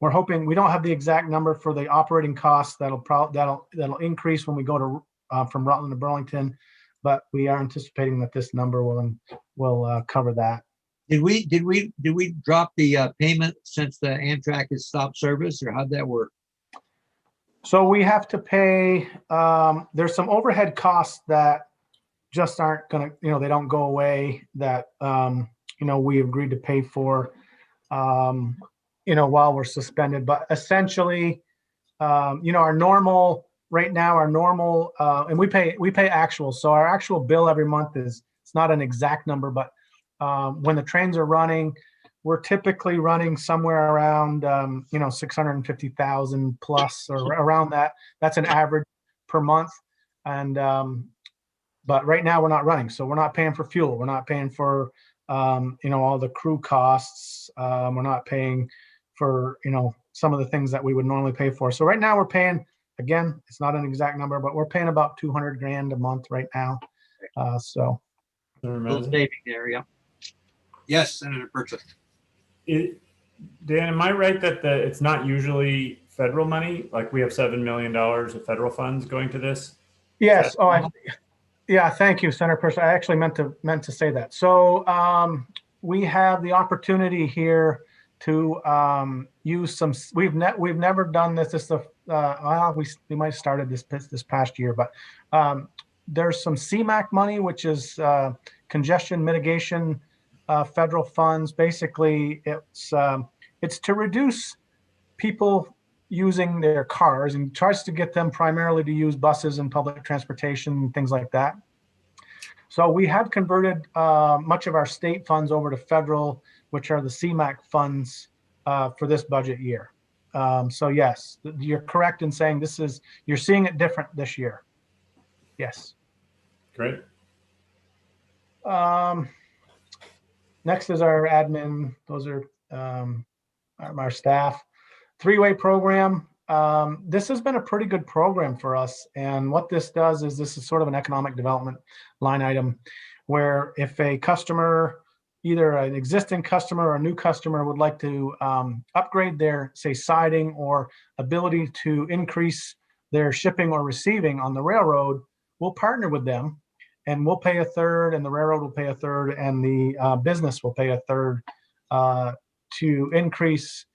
we're hoping, we don't have the exact number for the operating costs that'll increase when we go to from Rutland to Burlington, but we are anticipating that this number will cover that. Did we drop the payment since the Amtrak has stopped service, or how'd that work? So we have to pay, there's some overhead costs that just aren't gonna, they don't go away, that, we agreed to pay for, while we're suspended. But essentially, our normal, right now, and we pay actual. So our actual bill every month it's not an exact number, but when the trains are running, we're typically running somewhere around, 650,000 plus, or around that. That's an average per month. And, but right now we're not running. So we're not paying for fuel. We're not paying for, all the crew costs. We're not paying for, some of the things that we would normally pay for. So right now we're paying, again, it's not an exact number, but we're paying about 200 grand a month right now. So. Little saving there, yeah. Yes, Senator Purchase. Dan, am I right that it's not usually federal money? Like we have $7 million of federal funds going to this? Yes. Yeah. Thank you, Senator Purchase. I actually meant to say that. So we have the opportunity here to use some. We've never done this. This is the we might have started this past year, but there's some CMAQ money, which is congestion mitigation federal funds. Basically, it's to reduce people using their cars and tries to get them primarily to use buses and public transportation and things like that. So we have converted much of our state funds over to federal, which are the CMAQ funds for this budget year. So yes, you're correct in saying you're seeing it different this year. Yes. Great. Next is our admin. Those are our staff. Three-way program. This has been a pretty good program for us. And what this does is this is sort of an economic development line item where if a customer, either an existing customer or a new customer, would like to upgrade their, say, siding or ability to increase their shipping or receiving on the railroad, we'll partner with them and we'll pay a third, and the railroad will pay a third, and the business will pay a third to increase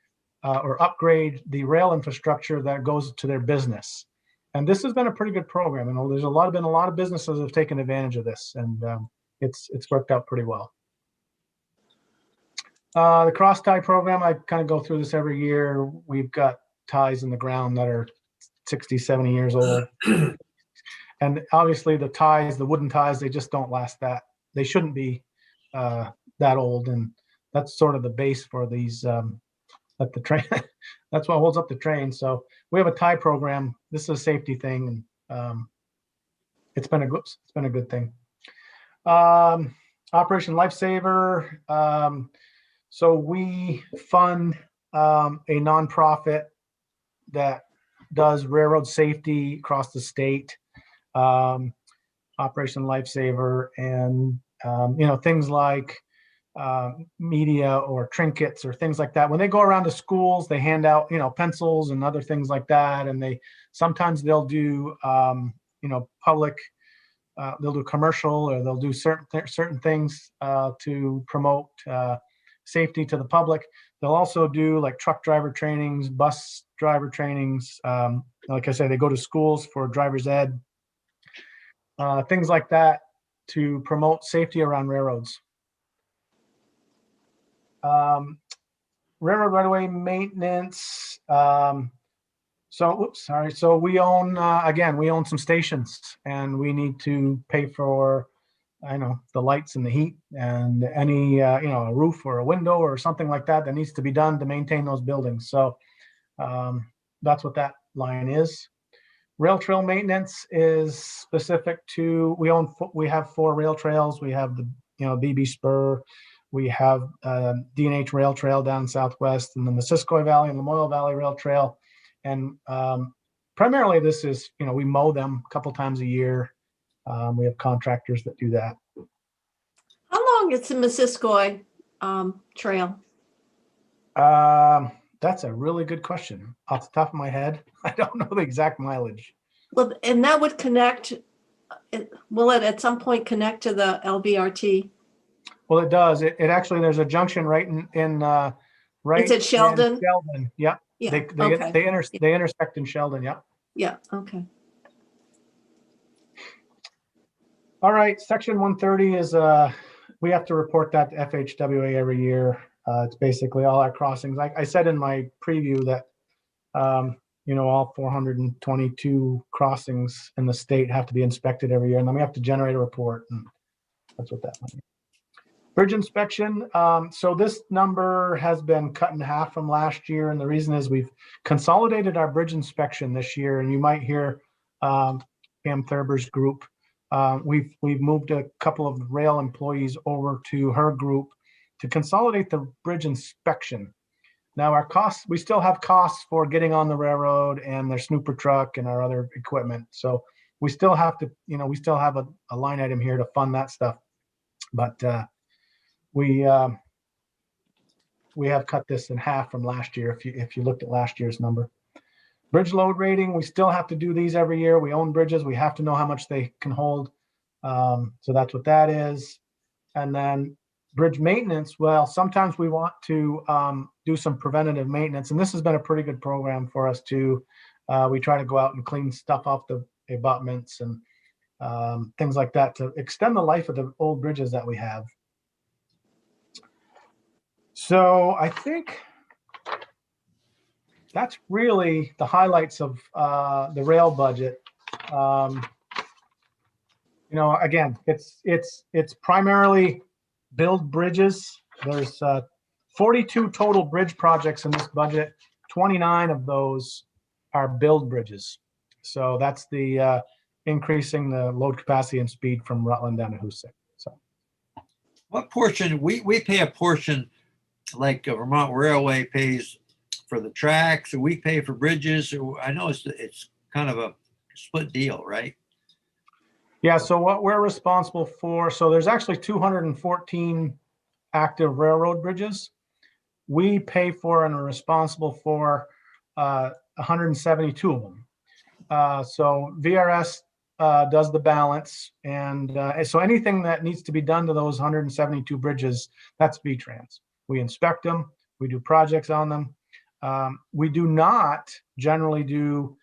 or upgrade the rail infrastructure that goes to their business. And this has been a pretty good program. You know, there's been a lot of businesses that have taken advantage of this, and it's worked out pretty well. The cross tie program, I kind of go through this every year. We've got ties in the ground that are 60, 70 years old. And obviously the wooden ties, they just don't last they shouldn't be that old. And that's sort of the base for these, at the train. That's what holds up the train. So we have a tie program. This is a safety thing. And it's been a good thing. Operation Lifesaver. So we fund a nonprofit that does railroad safety across the state, Operation Lifesaver, and things like media or trinkets or things like that. When they go around to schools, they hand out pencils and other things like that, and sometimes they'll do public. They'll do commercial, or they'll do certain things to promote safety to the public. They'll also do like truck driver trainings, bus driver trainings. Like I said, they go to schools for driver's ed, things like that to promote safety around railroads. Railroad right-of-way maintenance. So we own some stations, and we need to pay for the lights and the heat and any a roof or a window or something like that needs to be done to maintain those buildings. So that's what that line is. Rail trail maintenance is specific to, we have 4 rail trails. We have the BB Spur, we have D&H Rail Trail down Southwest, and the Missisquoi Valley and Lamoille Valley Rail Trail. And primarily this is, we mow them a couple times a year. We have contractors that do that. How long is the Missisquoi trail? That's a really good question. Off the top of my head, I don't know the exact mileage. Well, and that would connect, will it at some point connect to the LVRT? Well, it does. It actually, there's a junction right in right. Is it Sheldon? In Sheldon, yeah. Yeah, They intersect in Sheldon, yeah. Yeah, okay. All right, section 130 is, we have to report that to FHWA every year. It's basically all our crossings. Like I said in my preview that, all 422 crossings in the state have to be inspected every year, and then we have to generate a report, and that's what that means. Bridge inspection. So this number has been cut in half from last year, and the reason is we've consolidated our bridge inspection this year, and you might hear Pam Thurber's group. We've moved a couple of rail employees over to her group to consolidate the bridge inspection. Now our costs, we still have costs for getting on the railroad and their snooper truck and our other equipment. So we still have to, we still have a line item here to fund that stuff. But we have cut this in half from last year if you looked at last year's number. Bridge load rating, we still have to do these every year. We own bridges. We have to know how much they can hold. So that's what that is. And then bridge maintenance, well, sometimes we want to do some preventative maintenance. And this has been a pretty good program for us too. We try to go out and clean stuff off the abutments and things like that to extend the life of the old bridges that we have. So I think that's really the highlights of the rail budget. Again, it's primarily build bridges. There's 42 total bridge projects in this budget. 29 of those are build bridges. So that's the increasing the load capacity and speed from Rutland down to Hoosick. So, What portion, we pay a portion like Vermont Railway pays for the tracks, and we pay for bridges. I know it's kind of a split deal, right? Yeah, so what we're responsible for, so there's actually 214 active railroad bridges. We pay for and are responsible for 172 of them. So VRS does the balance, and so anything that needs to be done to those 172 bridges, that's VTrans. We inspect them, we do projects on them. We do not generally do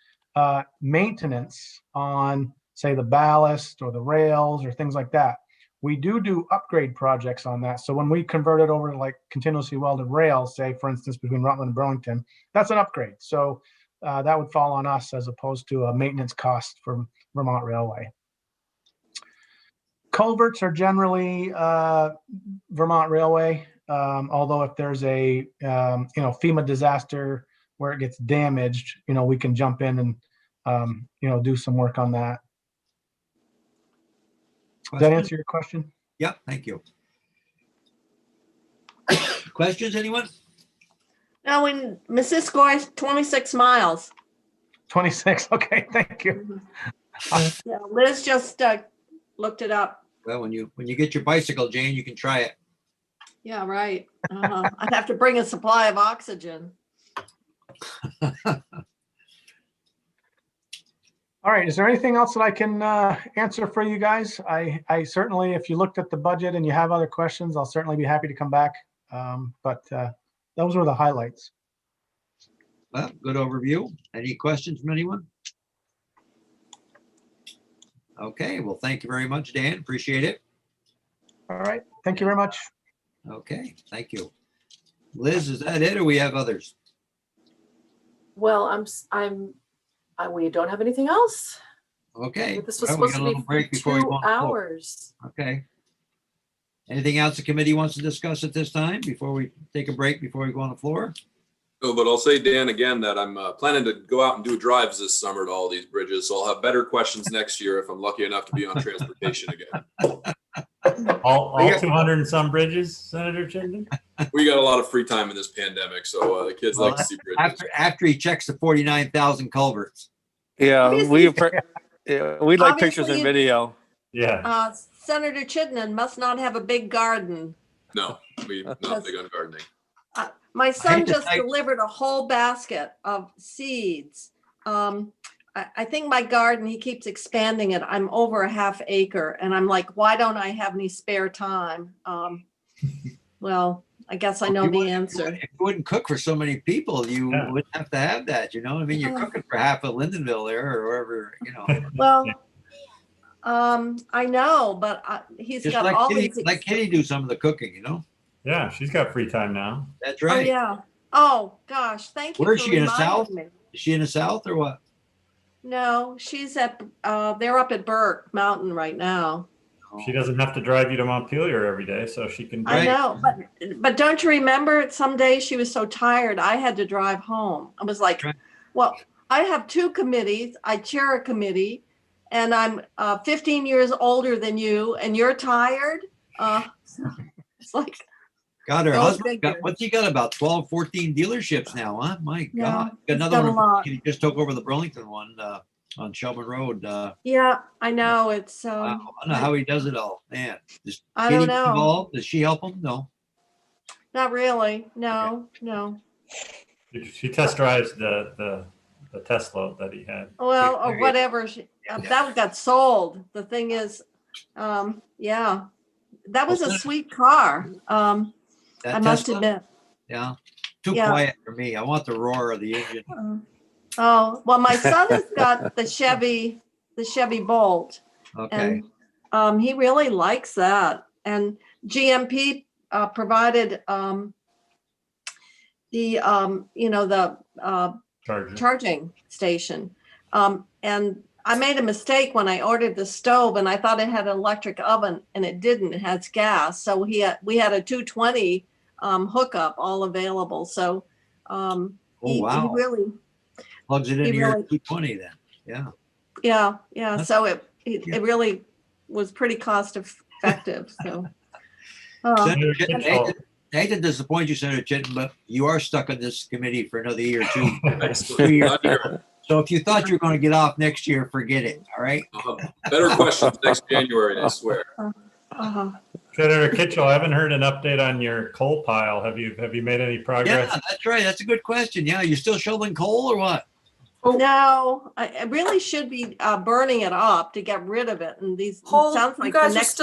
maintenance on, say, the ballast or the rails or things like that. We do upgrade projects on that. So when we convert it over to like continuously welded rails, say, for instance, between Rutland and Burlington, that's an upgrade. So that would fall on us as opposed to a maintenance cost from Vermont Railway. Culverts are generally Vermont Railway, although if there's a FEMA disaster where it gets damaged, we can jump in and do some work on that. Does that answer your question? Yeah, thank you. Questions, anyone? Now, in Missisquoi, 26 miles. 26. Okay, thank you. Yeah, Liz just looked it up. Well, when you get your bicycle, Jane, you can try it. Yeah, right. I'd have to bring a supply of oxygen. All right. Is there anything else that I can answer for you guys? I certainly, if you looked at the budget and you have other questions, I'll certainly be happy to come back. But those were the highlights. Well, good overview. Any questions from anyone? Okay, well, thank you very much, Dan. Appreciate it. All right. Thank you very much. Okay, thank you. Liz, is that it, or we have others? Well, we don't have anything else. Okay. This was well, we supposed got a to little be break before we go 2 on the floor. hours. Okay. Anything else the committee wants to discuss at this time before we take a break before we go on the floor? No, but I'll say, Dan, again, that I'm planning to go out and do drives this summer to all these bridges. So I'll have better questions next year if I'm lucky enough to be on transportation again. All 200 and some bridges, Senator Chittenden? We got a lot of free time in this pandemic, so the kids Well, like to see bridges. After he checks the 49,000 culverts. Yeah, Obviously- we'd like pictures Obviously, and video. Yeah. Senator Chittenden must not have a big garden. No, we're not big on gardening. My son to just say- delivered a whole basket of seeds. I think my garden, he keeps expanding it. I'm over a half acre and I'm like, why don't I have any spare time? Well, I guess I know You the wouldn't- answer. If you wouldn't cook for so many people, you Yeah. wouldn't have to have that, I mean, you're cooking for half of Lindenville there or wherever, Well, I know, but he's Just got like all Kitty, these. let Kitty do some of the cooking, Yeah, she's got free time now. That's Oh, right. yeah. Oh, gosh, thank you. Where is for she, in the reminding South? me. Is she in the South or what? No, she's they're up at Burke Mountain right now. She doesn't have to drive you to Montpelier every day, so she can. I Right. know, but don't you remember some days she was so tired, I had to drive home. I was like, Right. well, I have 2 committees. I chair a committee and I'm 15 years older than you and you're tired. It's like, God, her Go husband got, figure. what's he got, about 12, 14 dealerships now, huh? My Yeah, God. Got he's another got a one. lot. He just took over the Burlington one on Shelburne Road. yeah, I know. It's, Wow, I don't know how he does it all, man. Does I don't Kitty get know. involved? Does she help him? No. Not really. No. She test drives the Tesla that he had. Well, or Okay. whatever. That got sold. The thing is, yeah, that was a sweet car. That I must Tesla? admit. Yeah. Too Yeah. quiet for me. I want the roar of the engine. Oh, well, my son has got the Chevy Bolt, Okay. and he really likes that. And GMP provided the Charger. charging station. And I made a mistake when I ordered the stove, and I thought it had an electric oven, and it didn't. It has gas. So we had a 220 hookup all available. So Oh, he wow. really. Plugs it he in here really- at 220 then. Yeah. Yeah. That's- So it really was pretty cost effective. So, Senator Good Chittenden, call. I hate to disappoint you, Senator Chittenden, but you are stuck on this committee for another year or two. Excellent. Glad to hear it. So if you thought you were going to get off next year, forget it. All right. Better questions next January, I swear. Senator Kitchell, I haven't heard an update on your coal pile. Have you made any Yeah, progress? that's right. That's a good question. Yeah. You still shoveling coal or what? no, I really should be burning it up to get rid of it. And these Hold, sounds you like guys the are next